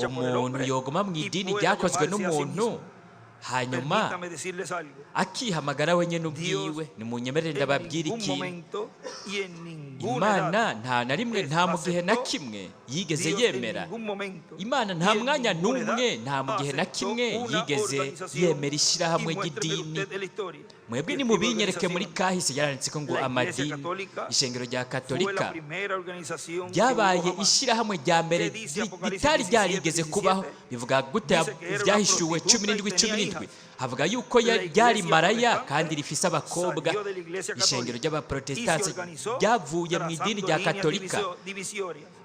umuntu yogoma mu idini ryakozwe n'umuntu hanyuma akihamagara wenyine ubwiwe. Nimunyemerere ndababwira ikintu: Imana nta na rimwe, nta mu gihe na kimwe yigeze yemera. Imana nta mwanya n'umwe, nta mu gihe na kimwe yigeze yemera ishyirahamwe ry'idini. Mwebwe nimubinyereke muri kahise yaranditse ko ngo amadini, ishengero rya Katolika ryabaye ishyirahamwe rya mbere ritari ryarigeze kubaho. Bivuga gute? Byahishuwe 17:17 havuga yuko ryari maraya kandi rifise abakobwa. Ishengero ry'abaprotestanti ryavuye mu idini rya Katolika.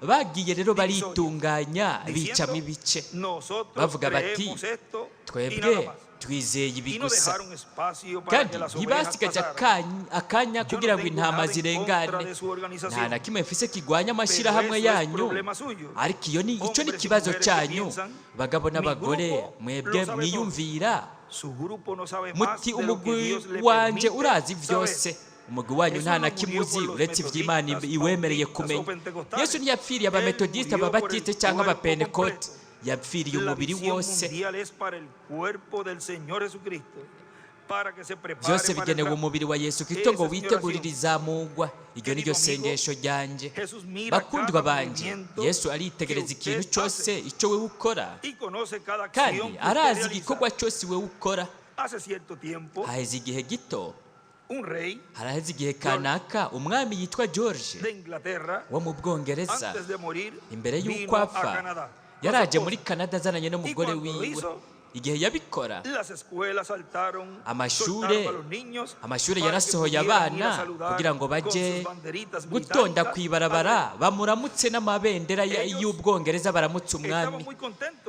Bagiye rero baritunganya, bicamo ibice, bavuga bati twebwe twizeye ibi gusa, kandi ntibasigaje akanya kugira ngo intama zirengane. Nta na kimwe mfise kigwanya amashyirahamwe yanyu, ariko icyo ni ikibazo cyanyu. Bagabo n'abagore, mwebwe mwiyumvira muti umugwi wanje urazi byose. Umugwi wanyu nta na kimwe uzi uretse iby'Imana iwemereye kumenya. Yesu ntiyapfiriye abametodiste, ababatiste cyangwa abapentekote, yapfiriye umubiri wose. Byose bigenewe umubiri wa Yesu Kristo ngo witegurire izamugwa. Iryo ni ryo sengesho ryanjye. Bakundwa banje, Yesu aritegereza ikintu cyose icyo wewe ukora, kandi arazi igikorwa cyose wewe ukora. Haheze igihe gito, haraheze igihe kanaka, umwami yitwa George wo mu Bwongereza, imbere y'uko apfa yaraje muri Canada azananye n'umugore wiwe. Igihe yabikora, amashure yarasohoye abana kugira ngo baje gutonda kwibarabara bamuramutse n'amabendera y'Ubwongereza, baramutse umwami.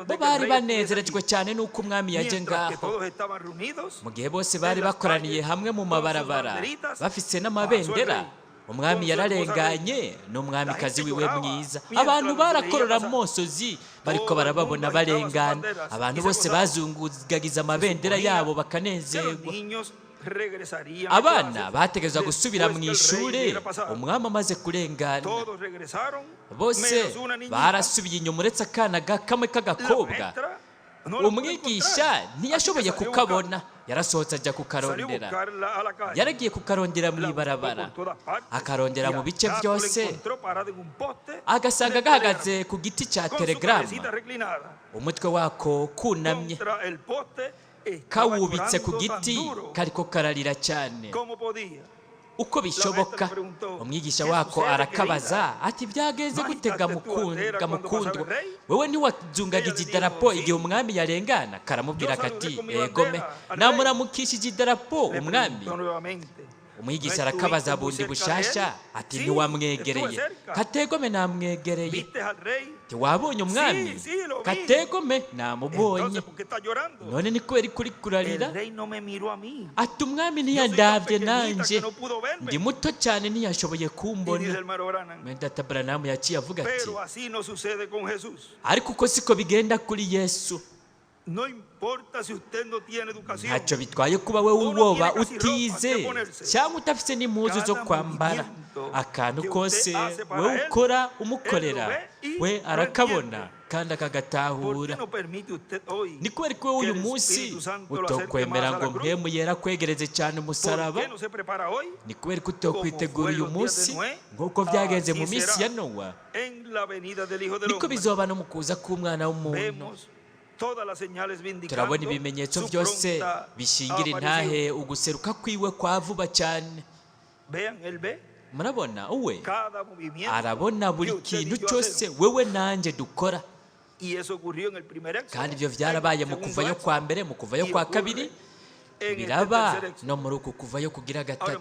Bo bari banezerejwe cyane nuko umwami yaje ngaho. Mu gihe bose bari bakoraniye hamwe mu mabarabara bafise n'amabendera, umwami yararenganye n'umwamikazi wiwe mwiza. Abantu barakorora amosozi bariko barababona barengana. Abantu bose bazungugagiza amabendera yabo bakanezerwa. Abana bategerezwa gusubira mu ishure umwami amaze kurengana. Bose barasubiye inyuma uretse akana kamwe k'agakobwa. Umwigisha ntiyashoboye kukabona, yarasohotse ajya kukarondera. Yaragiye kukarondera mu ibarabara, akarondera mu bice byose, agasanga gahagaze ku giti cya telegrama, umutwe wako kunamye, kawubitse ku giti, kariko kararira cyane uko bishoboka. Umwigisha wako arakabaza ati byageze gutega mukundwa, wewe ntiwazungagije idarapo igihe umwami yarengana? Karamubwira kati egome, namuramukishije idarapo umwami. Umwigisha arakabaza bundi bushasha ati ntiwamwegereye? Kategome namwegereye. Wabonye umwami? Kategome namubonye. None ni kweri kuri kurarira? Ati umwami ntiyandavye nanje, ndi muto cyane ntiyashoboye kumbona. Data Branham yaciye avuga ati ariko uko siko bigenda kuri Yesu. Ntacyo bitwaye kuba we uwoba utize cyangwa utafise n'impuzu zo kwambara. Akantu kose we ukora umukorera, we arakabona. kandi akagatahura. Ni kubera ko uyu munsi utokwemera ngo mpemu yera kwegereze cyane umusaraba? Ni kubera ko utokwitegura uyu munsi nk'uko byagenze mu minsi ya Nowa? Niko bizoba no mu kuza k'umwana w'umuntu. Turabona ibimenyetso byose bishingira intahe uguseruka kwiwe kwa vuba cyane. Murabona, uwe arabona buri kintu cyose wewe nanjye dukora, kandi ibyo byarabaye mu kuvayo kwa mbere, mu kuvayo kwa kabiri, biraba no muri uku kuvayo kugira gatatu.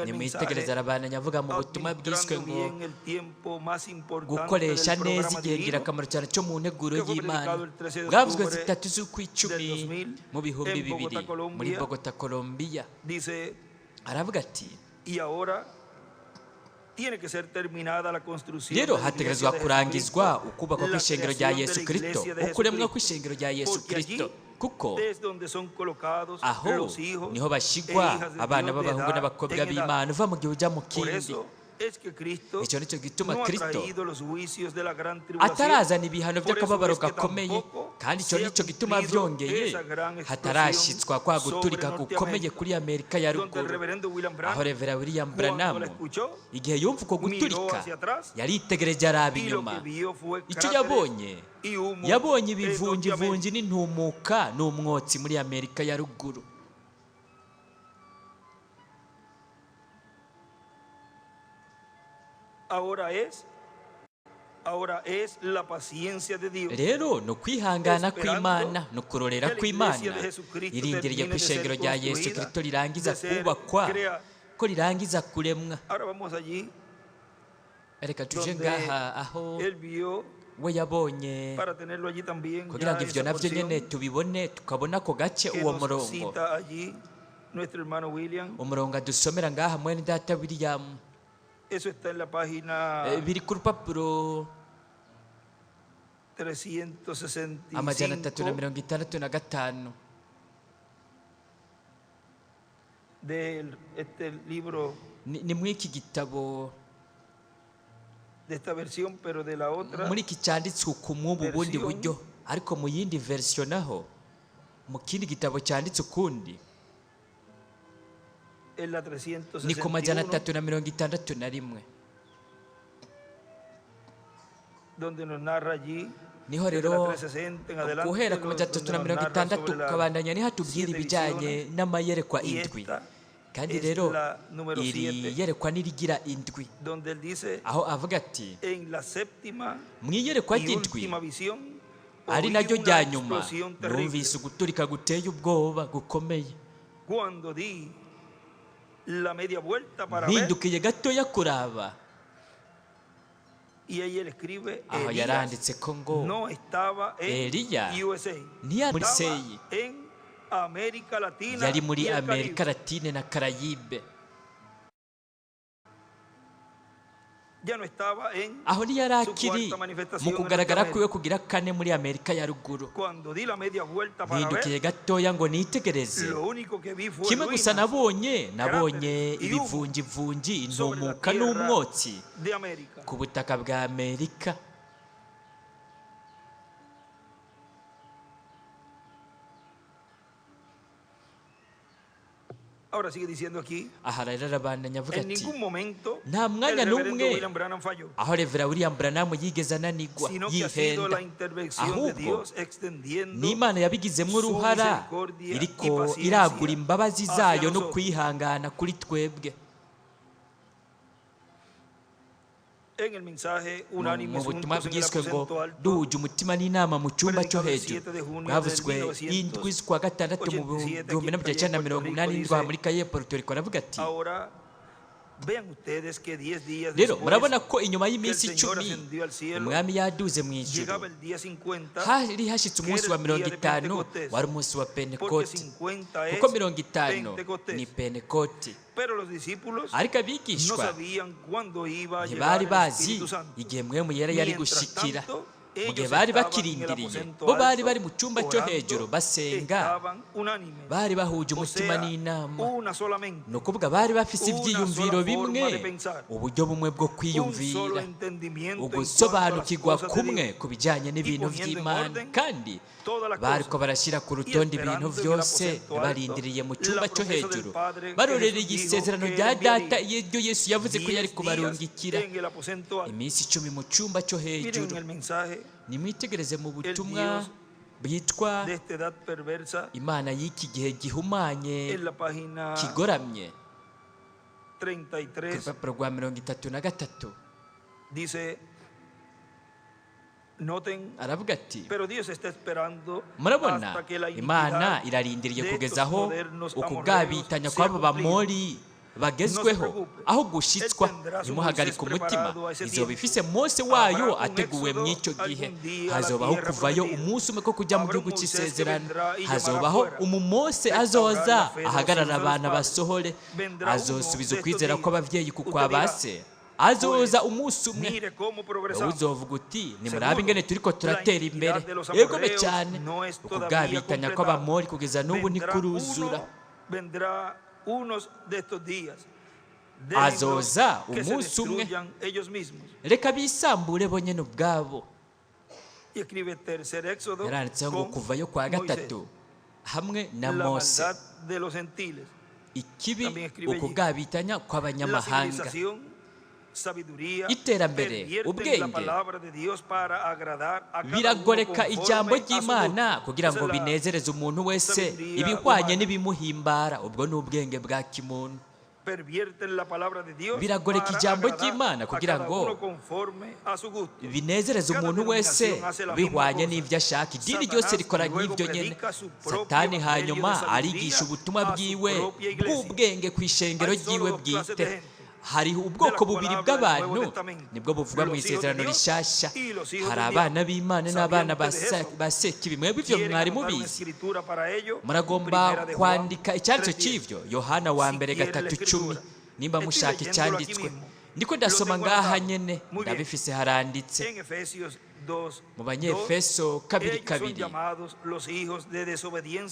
Nimwitegereze arabananya avuga mu butumwa bwiswe ngo gukoresha neza igihe ngirakamaro cyane cyo mu nteguro y'Imana, bwavuzwe 3 z'ukwicumi mu bihumbi 2000 muri Bogota, Colombia. Aravuga ati rero hategerezwa kurangizwa ukubakwa kw'ishengero rya Yesu Kristo, ukuremwa kw'ishengero rya Yesu Kristo, kuko aho niho bashigwa abana b'abahungu n'abakobwa b'Imana uva mu gihe ujya mu kindi. Icyo nicyo gituma Kristo atarazana ibihano by'akababaro gakomeye, kandi icyo nicyo gituma byongeye hatarashyitswa kwa guturika gukomeye kuri Amerika ya ruguru, aho Revera William Branham igihe yumva uko guturika yaritegereje araba inyuma. Icyo yabonye ibivungivungi n'intumuka n'umwotsi muri Amerika ya ruguru. Rero no kwihangana kw'Imana no kurorera kw'Imana irindiriye ku ishengero rya Yesu Kristo rirangiza kubakwa, ko rirangiza kuremwa. Reka tuje ngaha aho we yabonye, kugira ngo ivyo navyo nyene tubibone, tukabona ko gace uwo umurongo adusomera ngaha mwene data William. Eso está en la página biri ku rupapuro 365 de este libro, ni mwiki gitabo de esta versión, pero de la otra muri iki cyanditswe ku mwubu bundi buryo, ariko mu yindi version naho mu kindi gitabo cyanditse ukundi ni ku 361 niho rero guhera ku 360 ukabandanya niho hatubwira ibijyanye n'amayerekwa indwi, kandi rero iri yerekwa n'irigira indwi, aho avuga ati mu iyerekwa ry'indwi ari naryo rya nyuma numvise uguturika guteye ubwoba gukomeye. Mpindukiye gatoya kuraba, aho yaranditse ko ngo Eliya ntiyari muri Seyi, yari muri Amerika Latine na Karayibe. Aho ntiyari akiri mu kugaragara kwiwe kugira kane muri Amerika ya ruguru. Mpindukiye gatoya ngo nitegereze, kimwe gusa nabonye ibivungivungi, intumuka n'umwotsi ku butaka bwa Amerika. Ahora sigue diciendo aquí, aha rero arabandanya avuga en ati ningún momento nta mwanya el reverendo n'umwe William Branham falló, aho Revera William Branham yigeze ananigwa sino que ha sido yihenda, la intervención de ahubwo Dios extendiendo n'Imana yabigizemo uruhara, iriko iragura imbabazi zayo no kwihangana kuri twebwe. en el mensaje unánime mu butumwa juntos en el bwiswe ngo aposento alto, duhuje umutima n'inama mu cyumba cyo hejuru, bwavuzwe indwi z'ukwa gatandatu mu 1987 muri Calle Puerto Rico. Aravuga ati ahora vean ustedes que 10 días rero después murabona ko inyuma y'iminsi que el Señor 10 ascendió al cielo, umwami yaduze mu ijuru, llegaba el día 50, hari hashyitse umunsi wa que era el día de 50 Pentecostés, wari umunsi wa porque Pentekote, 50 es kuko 50 Pentecostés. ni Pentekote. Pero los discípulos ariko no abigishwa sabían cuándo iba a ntibari llegar el bazi Espíritu Santo. igihe mwemu yera yari Mientras gushikira, tanto, mu gihe bari bakirindiriye, bo bari bari mu cyumba cyo hejuru basenga, bari bahuje umutima n'inama. Ni ukuvuga bari bafise ibyiyumviro bimwe, uburyo bumwe bwo kwiyumvira, ugusobanukirwa kumwe ku bijyanye n'ibintu by'Imana, kandi bariko barashyira ku rutonde ibintu byose barindiriye mu cyumba cyo hejuru, barorereye isezerano rya data iryo Yesu yavuze ko yari kubarungikira iminsi 10 mu cyumba cyo hejuru. Nimwitegereze mu butumwa bwitwa Imana y'iki gihe gihumanye kigoramye, ku rupapuro rwa 33 aravuga ati, murabona Imana irarindiriye kugeza aho ukugabitanya kw'abo bamori bagezweho, aho gushitswa. Ntimuhagarike umutima, izoba ifise Mose wayo ateguwe mw'icyo gihe. Hazobaho kuvayo umunsi umwe ko kujya mu gihugu cy'isezerano. Hazobaho umumose azoza ahagarara abana basohore, azosubiza ukwizera kw'abavyeyi ku kwa base. Azoza umunsi umwe, wowe uzovuga uti nimurabe ingene turiko turatera imbere. Yegome cyane, ukugabitanya kw'abamori kugeza n'ubu ntikuruzura. Azoza umunsi umwe, reka bisambure bonyene ubwabo. Yaranditseho ngo kuvayo kwa 3 hamwe na Mose. Ikibi ukugabitanya kw'abanyamahanga, iterambere, ubwenge biragoreka ijambo ry'Imana kugira ngo binezereze umuntu wese ibihwanye n'ibimuhimbara. Ubwo ni ubwenge bwa kimuntu. Biragoreka ijambo ry'Imana kugira ngo binezereze umuntu wese bihwanye n'ibyo ashaka. Idini ryose rikora nk'ibyo nyene. Satani hanyuma arigisha ubutumwa bwiwe bw'ubwenge ku ishengero ryiwe bwite. Hariho ubwoko bubiri bw'abantu, nibwo buvugwa mu isezerano rishasha. Hari abana b'Imana n'abana ba Sekibi. Mwebwe ivyo mwari mubizi. Muragomba kwandika icyanditso cy'ivyo, Yohana wa mbere 3:10, nimba mushaka icyanditswe. Ndiko ndasoma ngaha nyene, ndabifise haranditse mu Banyefeso 2:2.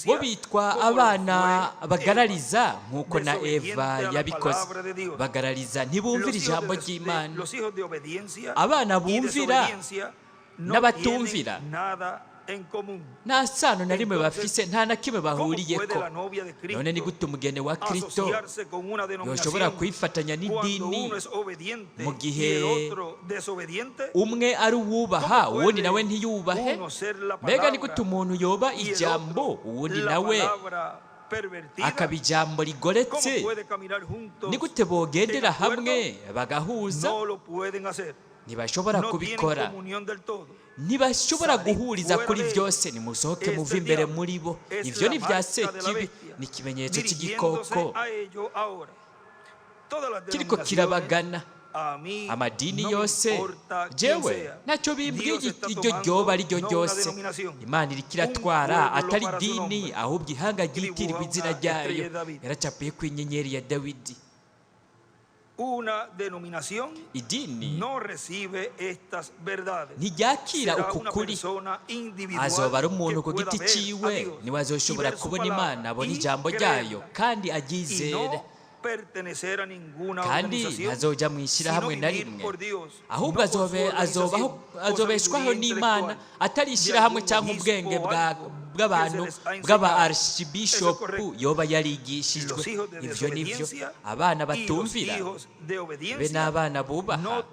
Bo bitwa abana bagarariza nk'uko na Eva yabikoze. Bagarariza, ntibumvira ijambo ry'Imana. Abana bumvira n'abatumvira nta sano na rimwe bafise, nta na kimwe bahuriyeko. None ni gute umugeni wa Kristo yoshobora kwifatanya n'idini mu gihe umwe ari uwubaha uwundi nawe ntiyubahe? Mbega ni gute umuntu yoba ijambo uwundi nawe akaba ijambo rigoretse? Ni gute bogendera hamwe bagahuza? Ntibashobora kubikora. Ntibashobora guhuriza kuri byose. Nimusohoke muve imbere muri bo. Ivyo ni vya Sekibi, ni ikimenyetso cy'igikoko kiriko kirabagana amadini yose. Jewe ntacyo bimbwiye iryo ryoba ari ryo ryose. Imana iriko iratwara atari dini, ahubwo ihanga ryitirirwa izina ryayo. Yaracapiye ku inyenyeri ya Dawidi. Idini ntiryakira uku kuri. Azoba ari umuntu ku giti ciwe niwe azoshobora kubona Imana, abona ijambo ryayo kandi aryizere. Kandi ntazoja mu ishyirahamwe na rimwe, ahubwo azobeshwaho n'Imana, atari ishyirahamwe cyangwa ubwenge bw'abantu bw'aba archbishopu yoba yarigishijwe. Ivyo nivyo abana batumvira be n'abana bubaha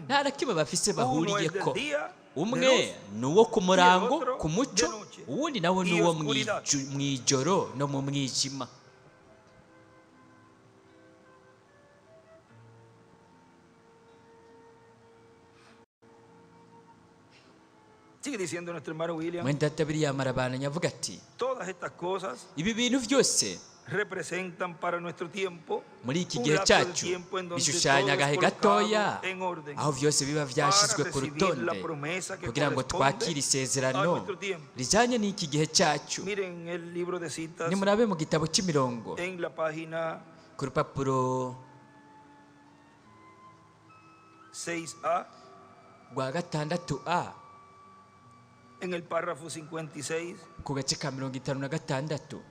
nta na kimwe bafise bahuriyeko. Umwe ni uwo ku murango, ku muco, uwundi nawe ni uwo mw'ijoro no mu mwijima. Mwenda tabiri yamarabana nyavuga ati, ibi bintu byose muri iki gihe cyacu bishushanya agahe gatoya, aho byose biba byashizwe ku rutonde kugira ngo twakire isezerano rijanye n'iki gihe cyacu. Nimurabe mu gitabo cy'imirongo ku rupapuro rwa gatandatu a en el párrafo 56, ku gace ka 56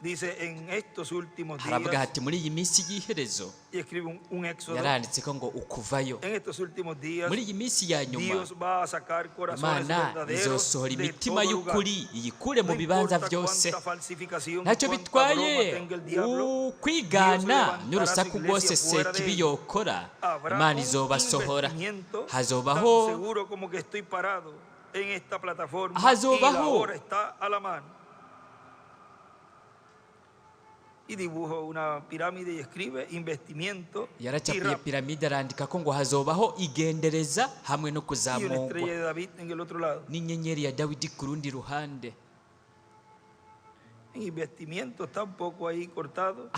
dice en estos últimos haravuga días, hati muri iyi minsi y'iherezo y escribe un éxodo, yaranditse ko ngo ukuvayo en estos últimos días muri iyi minsi ya nyuma Dios va a sacar corazones imana verdaderos izosohora de imitima todo lugar. y'ukuri iyikure mu No bibanza importa byose cuánta falsificación, ntacyo cuánta bitwaye broma tenga el diablo, kwigana Dios levantará n'urusaku su rwose iglesia fuera de sekibi él. yokora Habrá imana un izobasohora investimiento hazobaho tan seguro como que estoy parado en esta plataforma Hazobaho. y la hora está a la mano. Y dibujo una pirámide y escribe investimiento y yaracapiye rap. piramide arandika ko ngo hazobaho igendereza hamwe no Y una kuzamurwa estrella de David en el otro lado. n'inyenyeri ya dawidi ku rundi ruhande En investimiento está un poco ahí cortado.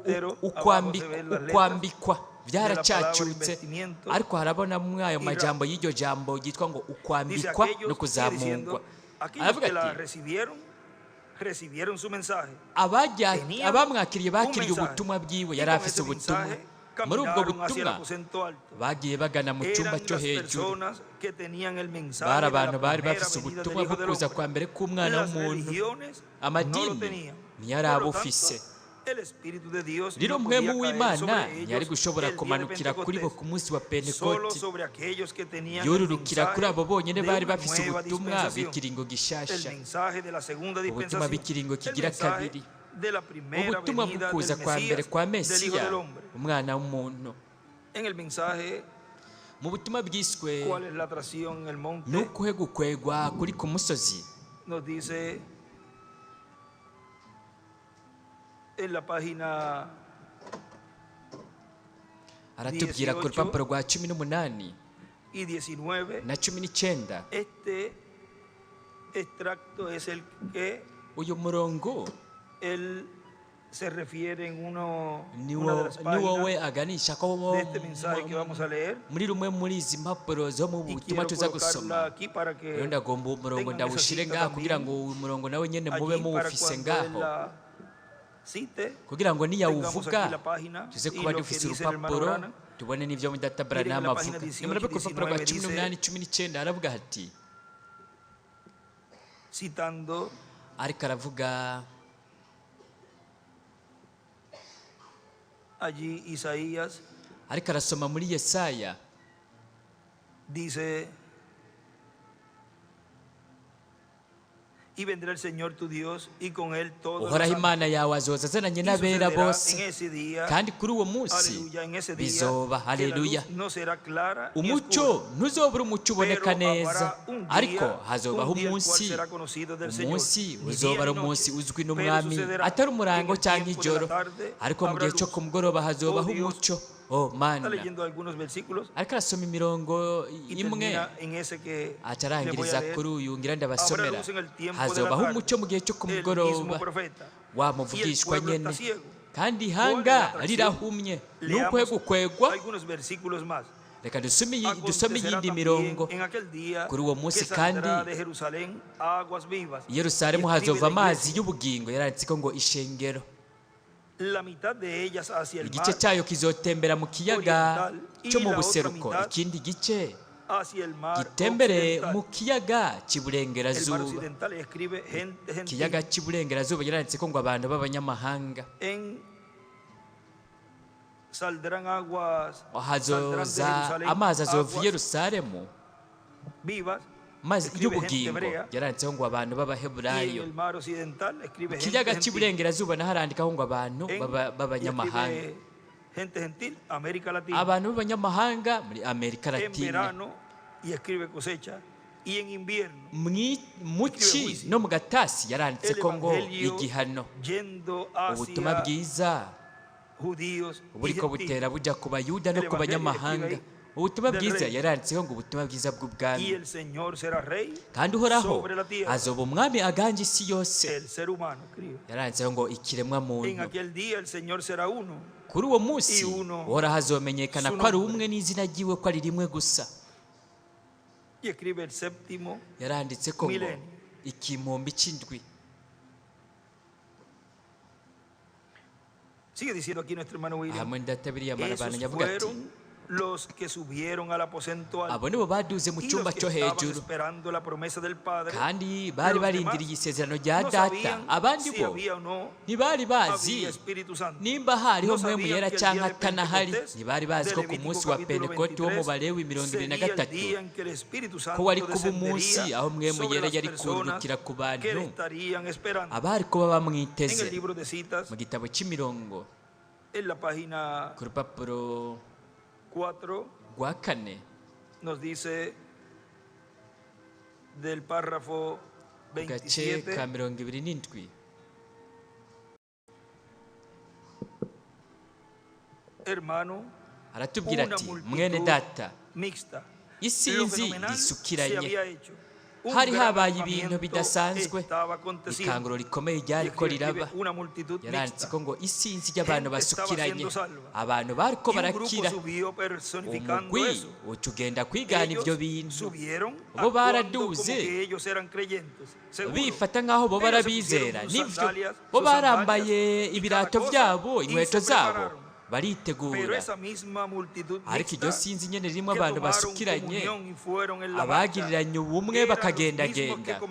Pero abajo se ven las letras ukwambikwa de la byaracacutse palabra investimiento ariko harabonamwo ayo y majambo y'iryo jambo yitwa ngo Dice ukwambikwa no aquellos, sigue kuzamurwa diciendo, aquellos aravuga que la ati recibieron su mensaje. Tenían abamwakiriye bakiriye un mensaje. ubutumwa bwiwe Y yari con afise ese ubutumwa mensaje muri ubwo caminaron hacia el butumwa aposento alto. bagiye bagana mu cyumba Eran cyo las hejuru personas que tenían el mensaje bari de la abantu bari primera bafise venida del ubutumwa Hijo bwo del kuza Hombre. kwa mbere k'umwana Las w'umuntu religiones no lo amadini tenían. ntiyari Por lo abufise tanto, el Espíritu de Dios rero no podía mpwemu caer w'imana sobre ellos ntiyari gushobora el día de kumanukira kuri bo Pentecostés. ku munsi wa Solo pentekoti sobre aquellos que tenían el yorurukira kuri mensaje abo bonyine de bari una bafise nueva ubutumwa dispensación. bw'ikiringo El gishasha mensaje de la segunda ubutumwa dispensación, bw'ikiringo el kigira mensaje kabiri de la primera ubutumwa venida bw'ukuza del kwa mbere Mesías, kwa del Hijo mesiya del Hombre. umwana w'umuntu En el mensaje, mu butumwa bwiswe ¿cuál es la atracción en el monte? n'ukuhe gukwegwa kuri ku musozi Nos dice en la página aratubwira ku 18 rupapuro rwa 18 y 19, na 19 este extracto es el que uyu murongo él se refiere en una de niwo las wowe páginas aganisha ko de este mensaje que vamos a leer. muri rumwe muri izi mpapuro zo mu Y butumwa quiero tuza colocarla gusoma aquí para rero que ndagomba umurongo tengan ndawushire esa ngaha cita kugira ngo también uyu murongo nawe nyene mube allí para muwufise cuando él ngaho la cite, kugira ngo tengamos niyawuvuga aquí la página tuze y kuba lo que dufise dice el hermano urupapuro Branham. tubone n'ivyo mudata Miren Branham la página avuga 18 nimurabe ku rupapuro rwa 19 18 19 aravuga ati citando ariko aravuga allí Isaías, ariko arasoma muri Yesaya dice: y vendrá el Señor tu Dios y con él todos los uhoraho santos. imana yawe azoza azananye Y n'abera sucederá bose en ese día, kandi kuri uwo munsi aleluya, en ese día, bizoba que la haleluya luz no será clara ni umucyo oscura, ntuzobura umucyo uboneka pero neza habrá un ariko día, hazobaho un día el cual umunsi será conocido del Señor. umunsi Ni uzoba ari día ni umunsi noche. uzwi Pero n'umwami sucederá atari que umurango en el cyangwa tiempo de ijoro la tarde ariko mu habrá gihe cyo luz. ku mugoroba hazobaho Oh, Dios. umucyo oh mana Está leyendo algunos versículos ariko arasoma imirongo y imwe termina en ese que le voy a atarangiriza leer. kuri uyu ngira Habrá ndabasomera luz en el tiempo de la hazobaho tarde. umucyo mu gihe cyo ku El mismo mugoroba profeta. wa Y el muvugishwa pueblo nyene está ciego. kandi ¿Cuál es ihanga la atracción? rirahumye Leamos nuko gukwegwa algunos versículos más. reka dusome Acontecerá iyindi también mirongo en aquel día kuri uwo munsi que saldrá kandi de Jerusalén aguas vivas. i Yerusalemu Y escribe hazova la amazi iglesia, y'ubugingo yaranditseko ngo ishengero la mitad de ellas hacia el igice mar, cyayo kizotembera mu kiyaga oriental, y cyo mu la otra buseruko mitad ikindi gice hacia el mar gitembere occidental. mu kiyaga El mar cy'iburengerazuba occidental escribe gente gentil. ikiyaga cy'iburengerazuba yaranditseko ngo abantu b'abanyamahanga Saldrán aguas, saldrán de hazoza Jerusalén amazi azova i aguas Yerusalemu vivas, mazi escribe gente y'ubugingo hebrea, yaranditseho ngo abantu y en b'abaheburayo el mar occidental escribe mu gente kiyaga gentil. cy'iburengerazuba naho harandikaho ngo abantu Y b'abanyamahanga escribe gente gentil, América Latina. abantu b'abanyamahanga muri Amerika En Latina verano y escribe cosecha, y en invierno mu ci no mu gatasi yaranditse el ko ngo evangelio igihano yendo ubutumwa hacia bwiza judíos y buriko gentiles. butera bujya ku bayuda no El ku evangelio banyamahanga escribe ubutumwa del bwiza rey. yaranditseho ngo ubutumwa bwiza Y bw'ubwami el Señor será rey kandi uhoraho sobre la tierra. azoba umwami aganje isi yose El ser humano, escribe. yaranditseho ngo ikiremwa En muntu aquel día el Señor será uno. kuri uwo munsi Y uno uhoraho azomenyekana su ko ari nombre. umwe n'izina ryiwe ko ari rimwe gusa Y escribe el séptimo yaranditse ko ngo Milenio. ikimumbi cy'indwi Sigue diciendo aquí nuestro hermano William. hamwe ndatabiriye Esos amarabana nyavuga ati fueron abo nibo baduze mu cyumba cyo hejuru kandi bari barindiriye isezerano rya data. Abandi bo ntibari bazi nimba hariho mpwemu yera cyangwa atanahari. Ntibari bazi ko ku munsi wa Pentekoti wo mu Balewi 23 ko wari kuba umunsi aho mpwemu yera yari kurukira ku bantu abari kuba bamwiteze. Mu gitabo cy'imirongo ku rupapuro rwa 4 nos dice del párrafo 27, gace ka 27, hermano, aratubwira ati mwene data, isinzi risukiranye. Hari habaye ibintu bidasanzwe, ikanguro rikomeye ryari ko riraba. Yaranditse ko ngo isinzi ry'abantu basukiranye, abantu bariko barakira. Umugwi utugenda kwigana ibyo bintu, bo baraduze bifata nk'aho bo barabizera. Nivyo bo barambaye ibirato byabo, inkweto zabo, baritegura. Ariko iryo sinzi nyene ririmo abantu basukiranye, abagiriranye ubumwe bakagendagenda,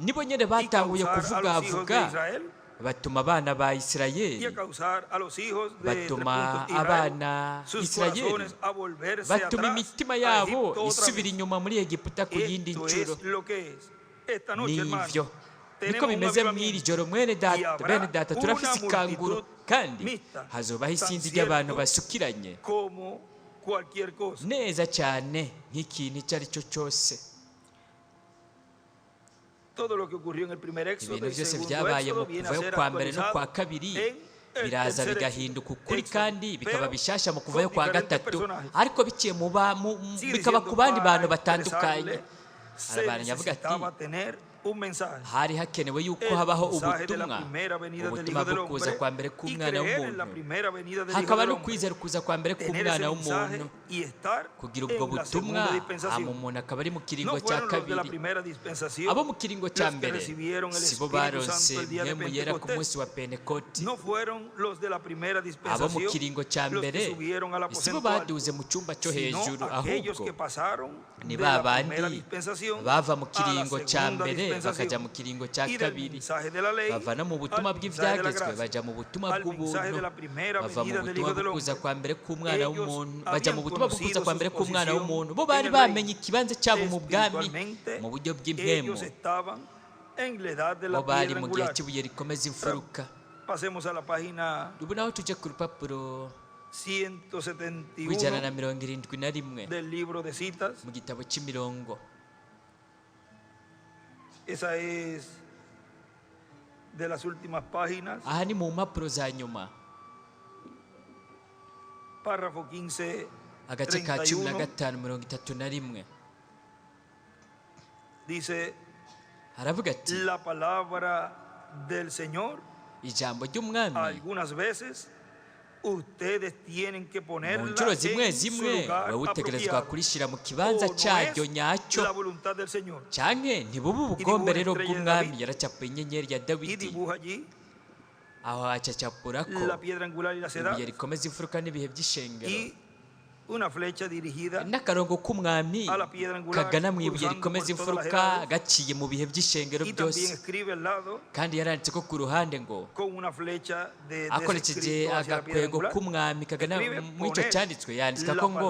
nibo nyene batanguye kuvugavuga, batuma abana ba Isirayeli, batuma abana Isirayeli, batuma imitima yabo isubira inyuma muri Egiputa ku yindi ncuro. Nivyo niko bimeze mw'iri joro bene data, turafise ikanguro kandi hazobaho isinzi ry'abantu basukiranye neza cyane nk'ikintu icyo ari cyo cyose. Ibintu byose byabaye mu kuvayo kwa mbere no kwa kabiri biraza bigahinduka ukuri kandi bikaba bishasha mu kuvayo kwa gatatu, ariko biciye bikaba ku bandi bantu batandukanye. Arabaranya avuga ati hari hakenewe yuko habaho ubutumwa bwo kuza kwa mbere k'umwana w'umuntu, hakaba no kwizera kuza kwa mbere k'umwana w'umuntu. Kugira ubwo butumwa, hama umuntu akaba ari mu kiringo cya kabiri. Abo mu kiringo cya mbere sibo baronse mpwemu yera ku munsi wa Pentekoti. Abo mu kiringo cya mbere sibo baduze mu cyumba cyo hejuru, ahubwo ni ba bandi bava mu kiringo cya mbere bakaja mu kiringo cya kabiri. Bava no mu butumwa bw'ibyagezwe baja mu butumwa bw'ubuntu. Bava mu butumwa bwo kuza kwa mbere k'umwana w'umuntu baja mu butumwa bwo kuza kwa mbere k'umwana w'umuntu. Bo bari bamenye ikibanza cyabo mu bwami mu buryo bw'impemu. Bo bari mu gihe cy'ibuye rikomeza imfuruka. Ubu naho tuje ku rupapuro 171 del libro de citas. Mu gitabo cy'imirongo. Esa es de las últimas páginas. Aha ni mu mpapuro za nyuma. Párrafo 15, agace ka 15:31. Dice, haravuga ati la palabra del Señor, ijambo ry'umwami algunas veces ustedes tienen que ponerla mu nshuro zimwe zimwe wowe utegerezwa kurishyira mu kibanza cyaryo nyacyo, canke ntibuba ubugomberero bw'umwami. Yaracapuye inyenyeri ya Dawidi, aho acacapura ko ibuye rikomeza imfuruka n'ibihe by'ishengero, n'akarongo k'umwami kagana mu ibuye rikomeza imfuruka gaciye mu bihe by'ishengero byose. Kandi yaranditse ko ku ruhande ngo akoresheje agakwego k'umwami kagana mu icyo cyanditswe, yandika ko ngo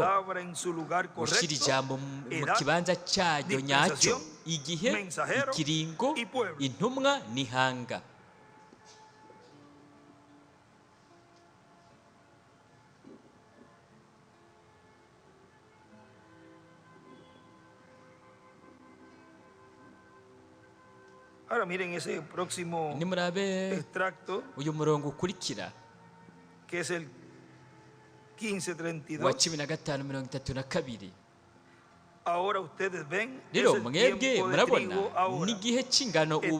gushyira ijambo mu kibanza cyaryo nyacyo, igihe, ikiringo, intumwa n'ihanga. Ahora miren ese próximo extracto, uyu murongo ukurikira, que es el 15:32. wa 15:32. Ahora ustedes ven, rero mwebwe murabona n'igihe cy'ingano ubu,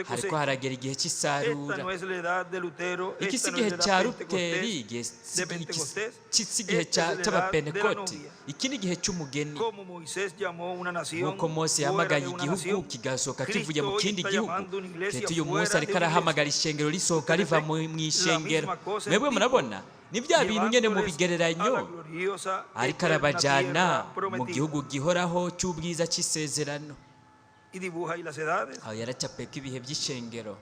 hariko haragera igihe cy'isarura. Iki si igihe cya Luteri, iki si igihe cy'abapentekoti, iki ni igihe cy'umugeni. Nk'uko Mose yahamagaye igihugu kigasohoka kivuye mu kindi gihugu, Kristo uyu munsi ariko arahamagara ishengero risohoka riva mu ishengero. Mwebwe murabona ni bya bintu nyine mu bigereranyo ariko arabajyana mu gihugu gihoraho cy'ubwiza cy'isezerano. aho yaracapeko ibihe by'ishengero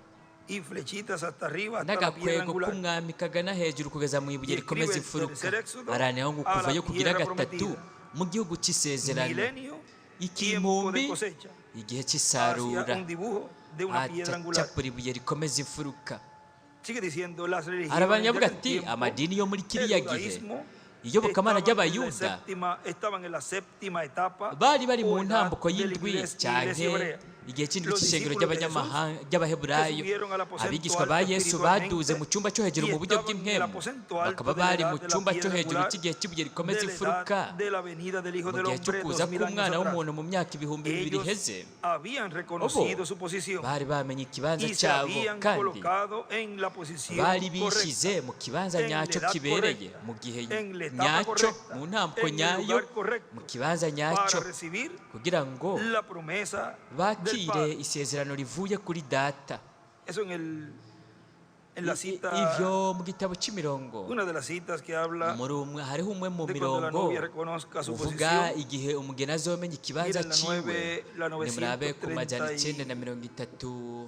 n'agakwego k'umwami kagana hejuru kugeza mu ibuye rikomeza imfuruka. araniraho ngo kuvayo kugira gatatu mu gihugu cy'isezerano, ik'impumbi igihe cy'isarura, acapura ibuye rikomeza imfuruka. arabanyavuga ati amadini yo muri kiriya gihe iyobokamana ry'abayuda bari bari mu ntambuko y'indwi cyane igihe cy'indwi cy'ishengero ry'abaheburayo. abigishwa ba Yesu baduze mu cyumba cyo hejuru mu buryo bw'impemu, bakaba bari mu cyumba cyo hejuru cy'igihe cy'ibuye rikomeza imfuruka mu gihe cyo kuza k'umwana w'umuntu mu myaka 2000 iheze. bari bamenye ikibanza cyabo kandi bari bishyize mu kibanza nyacyo kibereye, mu gihe nyacyo, mu ntambuko nyayo, mu kibanza nyacyo, kugira ngo bakire isezerano rivuye kuri data. ivyo mu gitabo cy'imirongo hariho umwe mu mirongo uvuga igihe umugeni azomenya ikibanza ciwe. nimurabe ku majana 931.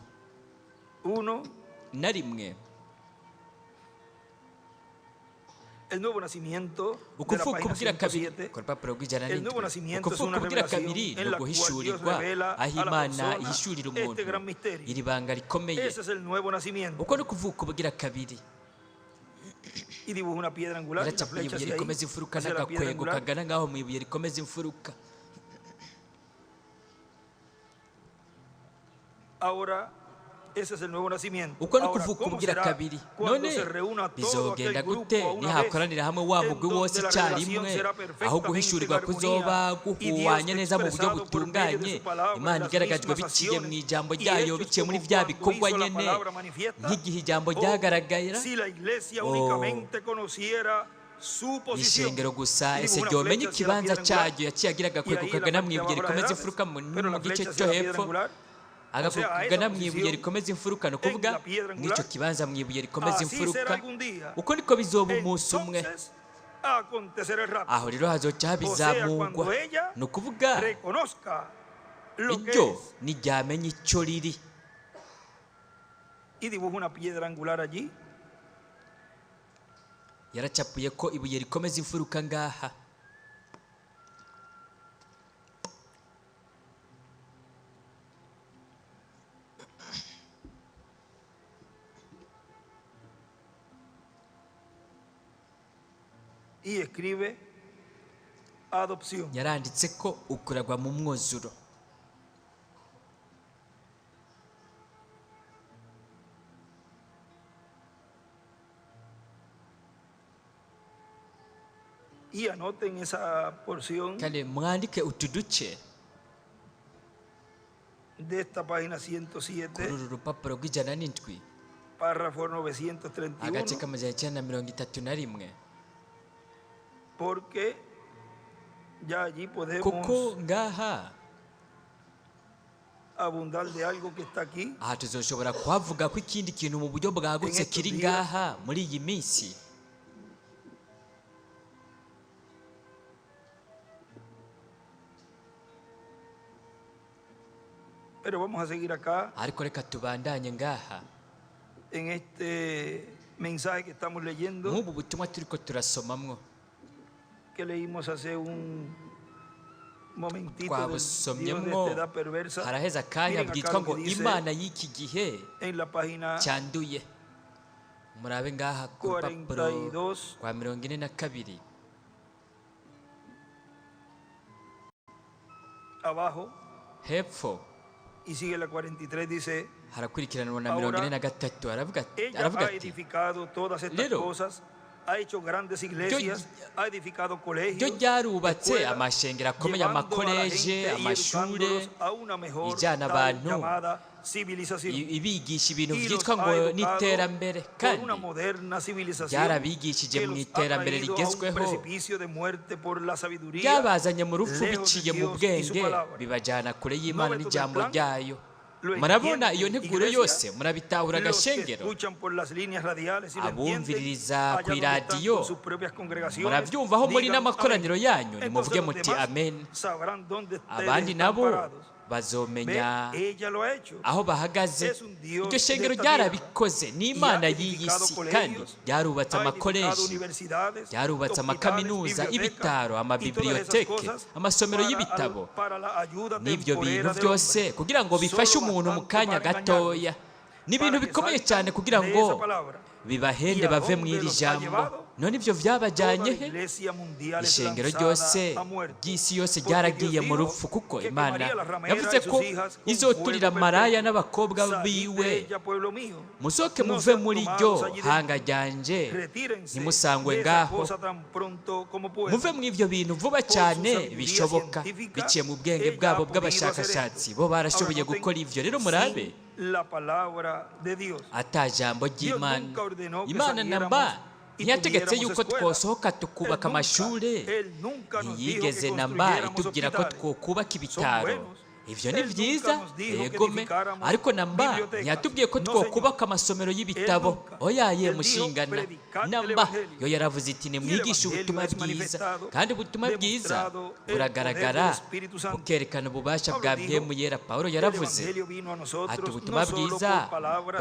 ukuvuka ubwira kabiri ku rupapuro rw'ijana n'indwi, ukuvuka ubwira kabiri ni uguhishurirwa aho Imana ihishurira umuntu iri banga rikomeye. uko ni ukuvuka ubwira kabiri. yaracapuye ibuye rikomeza imfuruka n'agakwego kagana ngaho mu ibuye rikomeza imfuruka. uko ni ukuvuka ubwira kabiri. none bizogenda gute nihakoranira hamwe wa mugwi wose icyarimwe, aho guhishurirwa kuzoba guhuwanye neza mu buryo butunganye, Imana igaragajwe biciye mu ijambo ryayo, biciye muri bya bikorwa nyene, nk'igihe ijambo ryagaragara. ishengero gusa ese ryomenya ikibanza cyaryo yaciye agira agakwego kagana mu ibuye rikomeza imfuruka mu gice cyo hepfo, agakugana mu ibuye rikomeza imfuruka, no kuvuga mw'icyo kibanza mu ibuye rikomeza imfuruka. uko niko bizoba umunsi umwe. aho rero hazoca habizamugwa, ni ukuvuga iryo ntiryamenye icyo riri. yaracapuye ko ibuye rikomeza imfuruka ngaha. yaranditse ko ukuragwa mu mwuzuro. kandi mwandike utu duce kuri uru rupapuro rw'ijana n'indwi, agace k'amajana 931. kuko ngaha aha tuzoshobora kuhavuga ko ikindi kintu mu buryo bwagutse kiri ngaha muri iyi minsi. ariko reka tubandanye ngaha nk'ubu butumwa turiko turasomamwo, twabusomyemwo haraheza akanya bwitwa ngo Imana y'iki gihe cyanduye. murabe ngaha ku rupapuro rwa 42 hepfo harakurikiranwa na 43. aravuga ati rero ryo ryarubatse amashengero akomeye, amakoleje, amashure, ijyana abantu ibigisha ibintu byitwa ngo n'iterambere, kandi byarabigishije mu iterambere rigezweho, byabazanye mu rupfu biciye mu bwenge, bibajyana kure y'Imana n'ijambo ryayo. murabona iyo nteguro yose murabitahura agashengero. Abumviririza ku iradiyo murabyumva aho muri n'amakoraniro yanyu, nimuvuge muti amen. Abandi nabo bazomenya aho bahagaze. Iryo shengero ryarabikoze, ni Imana y'iyi si, kandi ryarubatse amakoleji, ryarubatse amakaminuza, ibitaro, amabibliyoteke, amasomero y'ibitabo, n'ibyo bintu byose kugira ngo bifashe umuntu mu kanya gatoya. Ni ibintu bikomeye cyane kugira ngo bibahende bave mu iri jambo. None ibyo byabajyanye he? Ishengero ryose ry'isi yose ryaragiye mu rupfu, kuko Imana yavuze ko izoturira maraya n'abakobwa biwe. Musohoke muve muri ryo hanga ryanje, ntimusangwe ngaho. Muve mu ibyo bintu vuba cyane bishoboka, biciye mu bwenge bwabo bw'abashakashatsi. Bo barashoboye gukora ibyo. Rero murabe, ata jambo ry'Imana, Imana namba ntiyategetse yuko twosohoka tukubaka amashuri, ntiyigeze namba itubwira ko twokubaka ibitaro. Ibyo ni byiza, yegome, ariko namba ntiyatubwiye ko twokubaka amasomero y'ibitabo. Oya ye mushingana, namba yo yaravuze iti nimwigishe ubutumwa bwiza, kandi ubutumwa bwiza buragaragara bukerekana ububasha bwa Mpwemu Yera. Pawulo yaravuze ati ubutumwa bwiza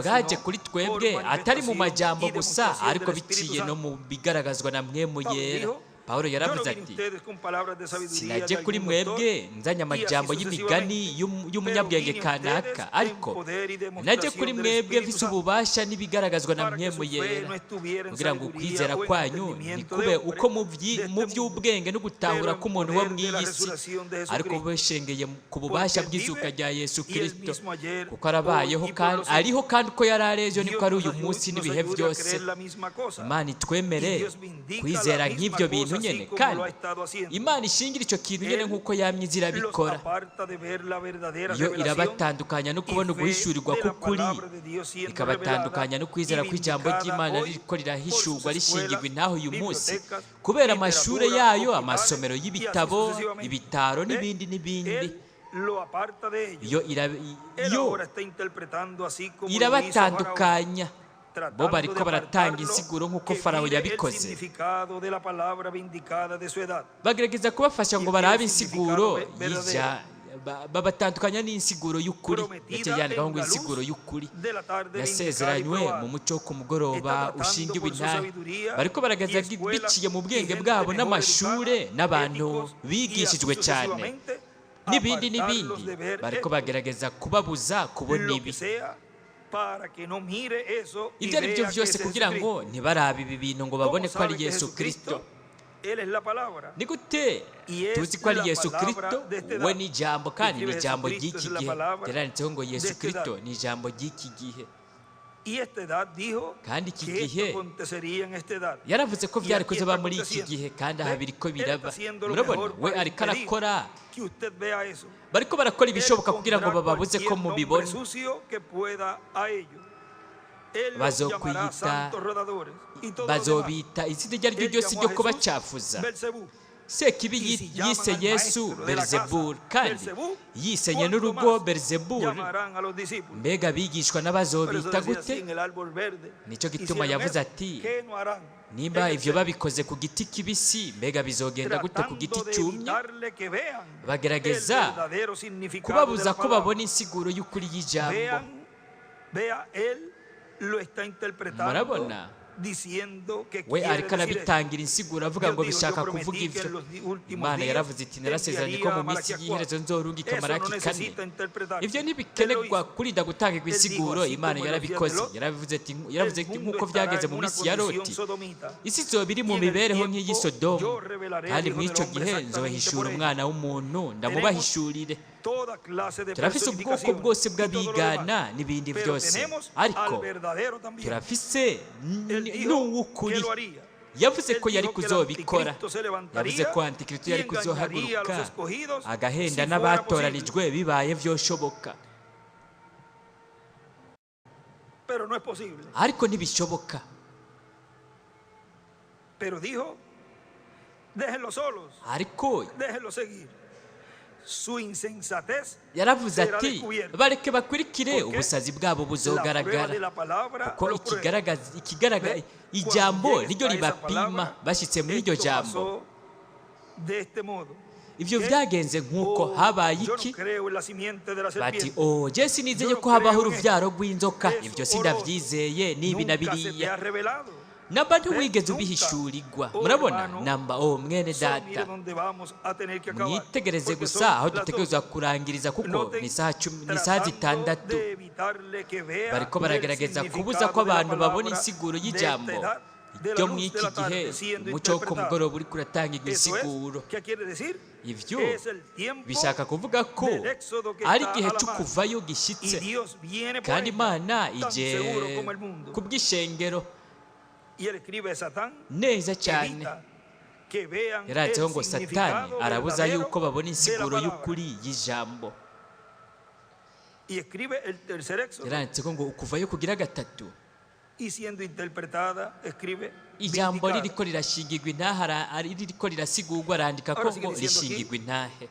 bwaje kuri twebwe atari mu majambo gusa, ariko biciye no mu bigaragazwa na Mpwemu Yera. Pawulo yaravuze ati sinaje kuri mwebwe nzanye amajambo y'imigani y'umunyabwenge kanaka, ariko naje kuri mwebwe mfise ububasha n'ibigaragazwa na Mpwemu Yera, kugira ngo ukwizera kwanyu nikube uko mu by'ubwenge no gutahura k'umuntu wo mu iyi si, ariko beshengeye ku bubasha bw'izuka rya Yesu Kristo, kuko arabayeho kandi ariho, kandi uko yari ari ejo niko ari uyu munsi n'ibihe byose. Imana itwemere kwizera nk'ibyo bintu nyene, kandi Imana ishingira icyo kintu nyene nk'uko yamye izirabikora. Yo irabatandukanya no kubona uguhishurirwa k'ukuri, ikabatandukanya no kwizera kw'ijambo ry'Imana ririko rirahishurwa rishingirwa intaho uyu munsi, kubera amashure yayo, amasomero y'ibitabo, ibitaro n'ibindi n'ibindi. Yo irabatandukanya. Bo bariko baratanga insiguro nk'uko Farawo yabikoze, bagerageza kubafasha ngo barabe insiguro babatandukanya n'insiguro y'ukuri. Ndetse yandikaho ngo insiguro y'ukuri yasezeranywe mu muco wo ku mugoroba ushingiwe intahe. Bariko baragerageza biciye mu bwenge bwabo n'amashure n'abantu bigishijwe cyane n'ibindi n'ibindi, bariko bagerageza kubabuza kubona ibi. Ibyo ari byo byose kugira ngo ntibarabe ibi bintu ngo babone ko ari Yesu Kristo. Ni gute tuzi ko ari Yesu Kristo? We ni ijambo, kandi ni ijambo ry'iki gihe. Yaranditseho ngo Yesu Kristo ni ijambo ry'iki gihe, kandi iki gihe yaravuze ko byari kuzoba muri iki gihe, kandi aha biriko biraba. Murabona, we ariko arakora, bariko barakora ibishoboka kugira ngo bababuze ko mubibona. Bazobita izina iryo ari ryo ryose ryo kubacafuza. Sekibi yise Yesu Beelzebul, kandi yisenye n'urugo Beelzebul. Mbega abigishwa n'abazobita gute? Nicyo gituma yavuze ati nimba ivyo babikoze ku giti kibisi, mbega bizogenda gute ku giti cyumye? Bagerageza kubabuza ko babona insiguro y'ukuri y'ijambo. Murabona, we ariko arabitangira insiguro avuga ngo bishaka kuvuga ivyo. Imana yaravuze iti narasezeranye ko mu minsi y'iherezo nzorungika maraki 4. Ivyo ntibikenerwa kurinda gutangirwa insiguro. Imana yarabikoze, yaravuze iti nk'uko vyageze mu minsi ya Loti, isi izoba iri mu mibereho nk'iyi Sodomu, kandi mw'ico gihe nzohishura umwana w'umuntu ndamubahishurire. Turafise ubwoko bwose bw'abigana n'ibindi byose, ariko turafise n'uw'ukuri. Yavuze ko yari kuzobikora, yavuze ko Antikristo yari kuzohaguruka agahenda n'abatoranijwe bibaye vyoshoboka, ariko ntibishoboka. Ariko su insensatez yaravuze será ati descubierta. bareke bakurikire Porque ubusazi bwabo La prueba buzogaragara de la palabra kuko lo prueba. ikigaragara Ve, ijambo cuando niryo llegues a esa ribapima palabra, bashyitse muri iryo esto jambo. pasó de este modo. Ibyo Que, byagenze nk'uko oh, habaye yo no iki creo en la simiente de la bati serpiente. o jesi nizeye Yo no ko habaho creo en urubyaro rw'inzoka Eso, ibyo sindabyizeye n'ibi na Nunca se te biriya ha revelado. namba Ve, ntiwigeze nunca. ubihishurirwa Oh, murabona hermano, namba mwene Solo mire data dónde vamos a tener que acabar. mwitegereze Porque gusa son aho las dutegerezwa 12. kurangiriza kuko Noten, ni isaha tratando zitandatu de evitarle que vea bariko baragerageza el kubuza ko significado de la abantu babona palabra insiguro de y'ijambo esta edad, de la ryo luz muri de iki la tarde gihe siendo umuco wo ku interpretada. mugoroba uri kuratangirwa Eso insiguro. es, ¿qué quiere decir? Ibyo Es el tiempo bishaka kuvuga ko del éxodo que ari está igihe a la cyo mano. kuvayo Y gishyitse Dios viene por kandi ella, imana tan ije seguro como el mundo. ku bw'ishengero Y él escribe Satán, neza cyane. evita que vean el yaranditseho ngo satani significado arabuza verdadero yuko babona de la insiguro palabra. y'ukuri y'ijambo. Y escribe el tercer éxodo, yaranditseho ngo ukuvayo kugira gatatu y siendo interpretada, escribe ijambo vindicar. ririko rirashingirwa intahe ririko rirasigurwa arandika ko Ahora sigue ngo diciendo aquí, rishingirwa intahe.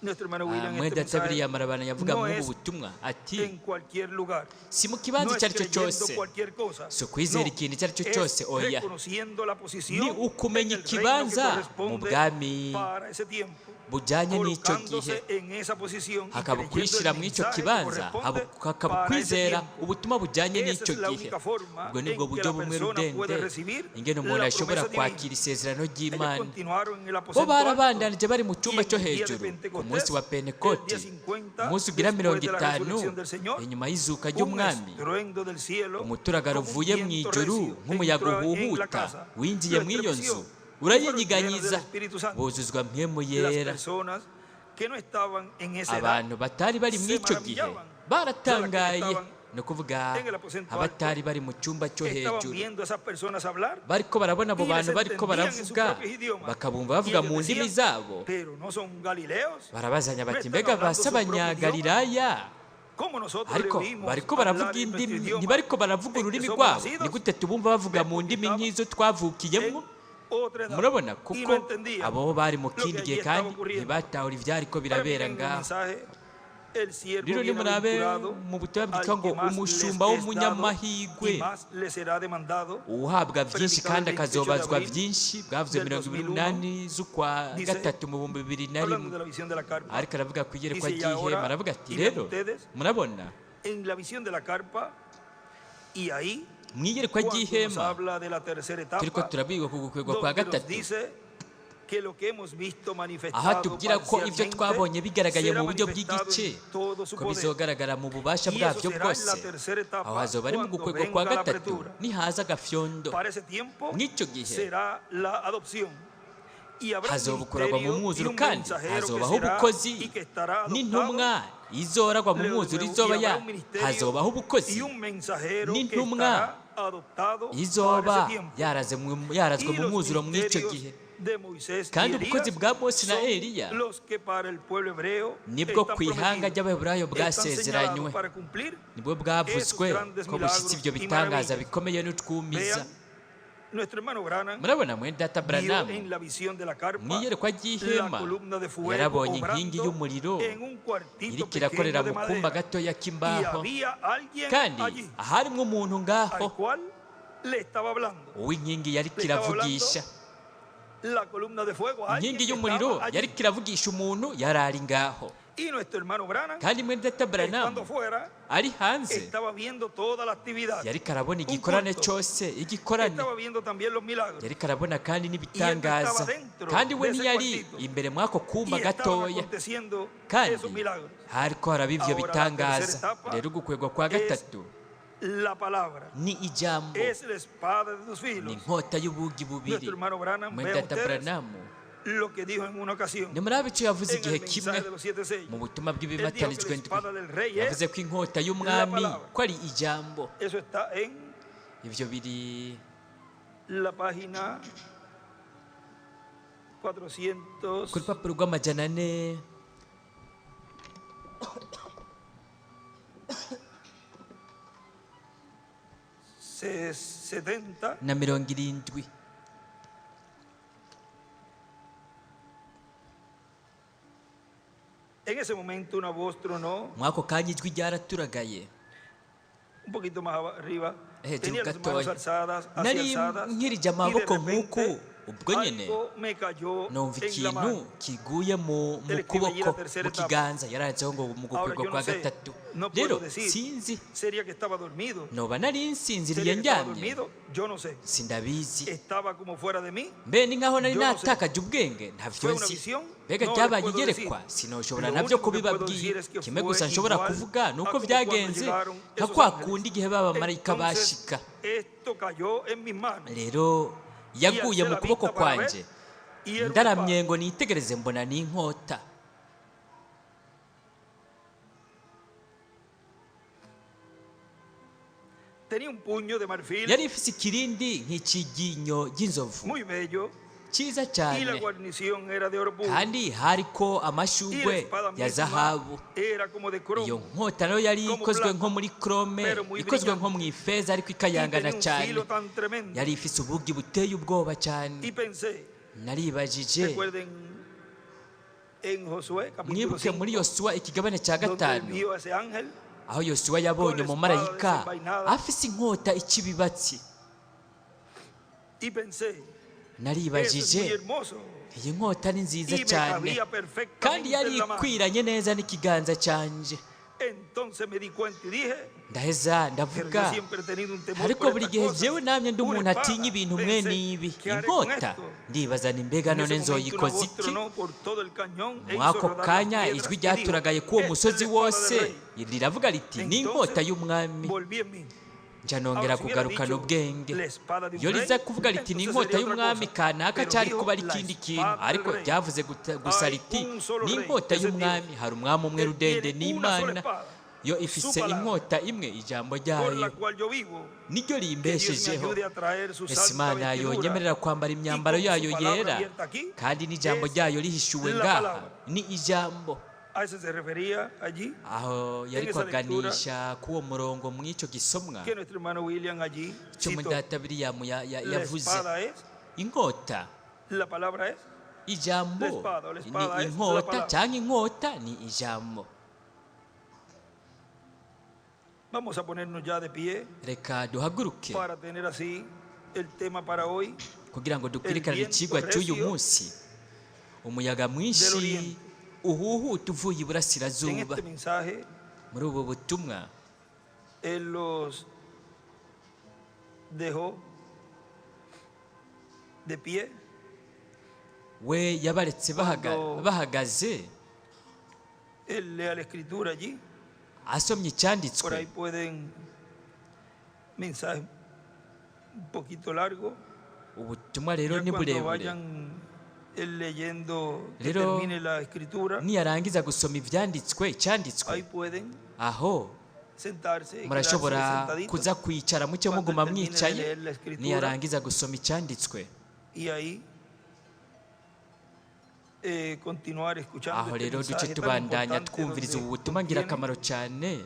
Nuestro hermano William en mwenda este tabiri mensaje, yamarabana yavuga no muri es ubu butumwa ati en cualquier lugar. si mu kibanza No icyo es ari cyo creyendo cyose cualquier cosa. si ukwizera No, ikintu icyo ari cyo es cyose oya reconociendo la posición ni ukumenya en el reino que ikibanza mu corresponde bwami para ese tiempo. bujyanye n'icyo gihe Colocándose en esa posición y hakaba creyendo kwishyira el mu icyo mensaje que kibanza corresponde hakaba para ese kwizera tiempo. ubutumwa bujyanye Esa n'icyo es la gihe. única forma ubwo nibwo en que buryo la bumwe persona rudende puede recibir ingene umuntu la ashobora promesa divina. kwakira isezerano Ellos ry'imana. continuaron en el bo aposento alto, barabandanije bari mu cyumba y en cyo el día de hejuru ku Pentecostés, munsi wa el pentekoti día 50, umunsi ugira después mirongo de la itanu resurrección del Señor, inyuma y'izuka un ry'umwami estruendo del cielo, umuturagaro como un uvuye mu viento ijuru recio, nk'umuyaga entró en la uhuhuta casa, winjiye lo mu iyo estremeció, nzu y fueron urayinyiganyiza llenos del Espíritu Santo. buzuzwa mpemu Las yera. personas que no estaban en esa edad abantu batari bari muri se icyo gihe maravillaban. baratangaye Estaban ni ukuvuga en el aposento abatari bari mu cyumba cyo estaban hejuru viendo a esas personas hablar, bariko barabona abo y les bantu bariko entendían en sus baravuga propios idiomas. bakabumva Y bavuga ellos mu ndimi decían, zabo pero no son galileos. barabazanya no bati están mbega hablando basa su propio abanyagalilaya Como nosotros ariko le oímos bariko hablar baravuga en nuestro indimi idioma ntibariko baravuga en que ururimi somos rwabo nacidos, ni gute tubumva bavuga mu ndimi nk'izo twavukiyemo. en otra edad, murabona y kuko no entendían abo bari mu lo que kindi allí gihe estaba kandi ocurriendo. ntibatahura ibyariko Ahora birabera miren el ngaho. mensaje, el siervo rero nimurabe bienaventurado, mu butumwa al bwitwa ngo que más umushumba les es dado w'umunyamahirwe y más les será demandado, uhabwa byinshi predicado kandi el 28 de akazobazwa abril byinshi bwavuzwe del 28 z'ukwa dice, gatatu mu bihumbi bibiri na hablando de rimwe la visión de la carpa, ariko aravuga ku iyerekwa dice, y ahora, ry'ihema aravuga ati y ven rero ustedes, murabona en la visión de la carpa, y ahí mu iyerekwa cuando nos ry'ihema habla de la tercera turiko etapa, turabwirwa ku gukwegwa kwa donde nos gatatu dice que lo que hemos visto aho manifestado atubwira ko ibyo parcialmente twabonye bigaragaye será mu buryo manifestado bw'igice en todo su ko poder. bizogaragara mu bubasha Y eso bwabyo será en bwose la tercera etapa, aho hazoba ari mu cuando gukwegwa kwa venga la gatatu apertura. nihaza agafyondo Para ese tiempo mw'icyo gihe será la adopción. Y habrá un hazoba ukuragwa mu ministerio y mwuzuro un kandi mensajero que hazobaho será ubukozi y que estará adoptado. n'intumwa izoragwa mu mwuzuro izoba Y habrá un ministerio hazobaho ubukozi y un mensajero que n'intumwa estará adoptado para izoba ese tiempo. yarazwe Y mu los mwuzuro mw'icyo ministerios gihe de Moisés y kandi Elías ubukozi bwa Mose na son Eliya los que para el pueblo hebreo nibwo están ku ihanga prometidos, ry'abaheburayo están bwasezeranywe señalados para cumplir nibwo bwavuzwe esos grandes ko bushyitse ibyo milagros y bitangaza maravillas. bikomeye n'utwumiza. Vean, nuestro hermano Branham murabona mwene data vio Branham en la visión de la carpa mu iyerekwa la ry'ihema columna de fuego yarabonye obrando inkingi y'umuriro en un cuartito iriko pequeño irakorera de mu kumba madera, gatoya y k'imbaho había alguien kandi allí harimwo umuntu ngaho al cual le estaba hablando. uw'inkingi yariko Le estaba iravugisha La columna de fuego, alguien inkingi que y'umuriro estaba allí. yariko iravugisha umuntu yari ari ngaho Y nuestro hermano Branham, kandi mwene data Branham estando fuera, ari hanze estaba viendo toda la actividad. yariko arabona igikorane culto. cyose igikorane Estaba viendo también los milagros. yariko arabona kandi n'ibitangaza estaba dentro kandi we de ese ntiyari cuartito. imbere mw'ako kumba Y estaban gatoya aconteciendo kandi esos milagros. hariko haraba ivyo Ahora, la bitangaza tercera etapa rero ugukwegwa kwa es gatatu La palabra ni ijambo es la espada de dos ni filos. inkota y'ubugi bubiri Nuestro hermano Branham, mwene vean data ustedes Branham lo que dijo en una ocasión nimurabe icyo yavuze en igihe el kimwe mensaje de los 7 sellos. mu butumwa Él dijo que bw'ibimatanijwe la ndwi espada del rey yavuze es, ko inkota y'umwami la palabra. ko ari ijambo eso está en ivyo biri la página ku rupapuro rw'amajana ane setenta na mirongo irindwi ese momento una voz tronó mwako kanya ijwi ryaraturagaye un poquito más arriba. hejuru Tenía las manos gatoya alzadas, así nari alzadas, nkirije y de amaboko nk'uku repente ubwo nyene algo me cayó numva en la ikintu mano. kiguye mu kuboko mu kiganza yaranditseho ngo mu gukwirwa kwa gatatu rero sinzi Sería que estaba dormido. noba nari nsinziriye Sería que estaba njyamye dormido, yo no sé. sindabizi Estaba como fuera de mí. mbe ni nkaho nari Yo no sé. natakaje ubwenge ntavyo Fue una nzi visión. mbega No ryabaye les puedo iyerekwa decir. sinoshobora Lo nabyo único que puedo kubibabwira decir es que kimwe fue gusa nshobora igual kuvuga ni a uko como byagenze cuando llegaron nka esos kwa ángeles. kundi igihe b'abamarayika Entonces, bashika esto cayó en mis manos. rero yaguye mu kuboko kwanje Y era una ndaramye espada. ngo nitegereze mbona ni inkota Tenía un puño de marfil yari ifise ikirindi nk'ikiginyo ry'inzovu muy bello cyiza y la cyane guarnición era de oro puro. kandi hariko Y la amashugwe espada ya misma zahabu era como de iyo cromo nkota nayo yari Como ikozwe blanco, nko muri krome pero muy ikozwe brillante. nko mu ifeza ariko y ikayangana tenía un cyane filo tan tremendo. yari ifise ubugi buteye ubwoba cyane Y pensé, naribajije recuerden en Josué capítulo mwibuke 5, muri yosuwa ikigabane cya donde él gatanu vio a ese ángel aho yosuwa yabonye con la umumarayika espada desenvainada. afise inkota ikibibatsi y pensé, eso es naribajije muy hermoso. iyi nkota ni nziza Y me cyane cabía kandi perfectamente yari en la mano. ikwiranye neza n'ikiganza cyanjye Entonces me di cuenta y dije, ndaheza pero ndavuga yo siempre he tenido un temor ariko por buri estas gihe cosas. jewe namye ndi Una umuntu espada. atinya ibintu mwe Pensé, n'ibi ¿qué haré con inkota esto? ndibaza ni mbega En none ese momento una nzoyikoza voz iki tronó por todo el cañón e mu hizo ako rodar las kanya piedras ijwi y dijo, ryaturagaye k'uwo "Esta es musozi la espada wose del rey". riravuga riti ni inkota Entonces y'umwami volví en mí. nja nongera Ahora, si hubiera kugarukana dicho, ubwenge "La espada de un iyo rey", riza kuvuga riti ni entonces inkota sería otra y'umwami cosa. kanaka Pero cyari dijo, kuba ari "La ikindi kintu espada del ariko rey". ryavuze gusa Hay riti un solo ni rey, inkota ese y'umwami Dios. hari umwami umwe Él rudende tiene una sola n'imana espada, yo ifise su palabra, inkota imwe ijambo por la ryayo cual yo vivo. niryo Que Dios me rimbeshejeho ayude a traer su ese santa imana vestidura yonyemerera kwambara imyambaro y con su yayo palabra yera abierta aquí, kandi n'ijambo es ryayo rihishuwe la ngaha palabra. ni ijambo A eso se refería allí, aho yari esa lectura, kwaganisha k'uwo murongo mw'icyo gisomwa que nuestro hermano William allí cyo citó. mudata biriyamu La yavuze espada es, inkota la palabra es, ijambo la espada ni es la inkota palabra. cyangwa inkota ni ijambo vamos a ponernos ya de pie reka duhaguruke para tener así el tema para hoy. kugira ngo dukurikirane viento ikigwa cy'uyu recio munsi umuyaga del mwinshi oriente. uhuhuta uvuye En iburasirazuba este mensaje, muri ubu butumwa Él los dejó de pie we yabaretse Cuando- bahagaze Él lea la escritura allí. asomye Por icyanditswe ahí pueden, mensaje un poquito largo. ubutumwa rero Ya ni cuando burebure vayan leyendo, que Rero, termine la escritura, niyarangiza gusoma ibyanditswe ahí icyanditswe pueden aho sentarse y quedarse murashobora sentaditos. kuza kwicara mucyo Cuando muguma termine de mwicaye leer la escritura, niyarangiza gusoma icyanditswe Y ahí continuar escuchando aho este rero duce mensaje tan tubandanya importante twumviriza donde ubu butumwa contiene ngirakamaro cyane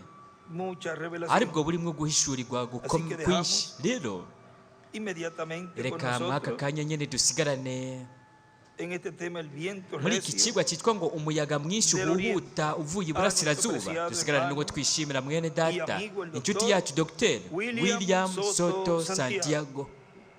mucha revelación. aribwo burimo guhishurirwa Así que kwinshi rero Inmediatamente con reka mwaka nosotros kanya nyine dusigarane en este tema el viento muri iki recio. kigwa cyitwa ngo umuyaga mwinshi Del Oriente. uhuta uvuye iburasirazuba Apreciado dusigarane hermano n'ubwo twishimira mwene data amigo el inshuti doctor yacu dogiteri William William Soto Soto Santiago. Santiago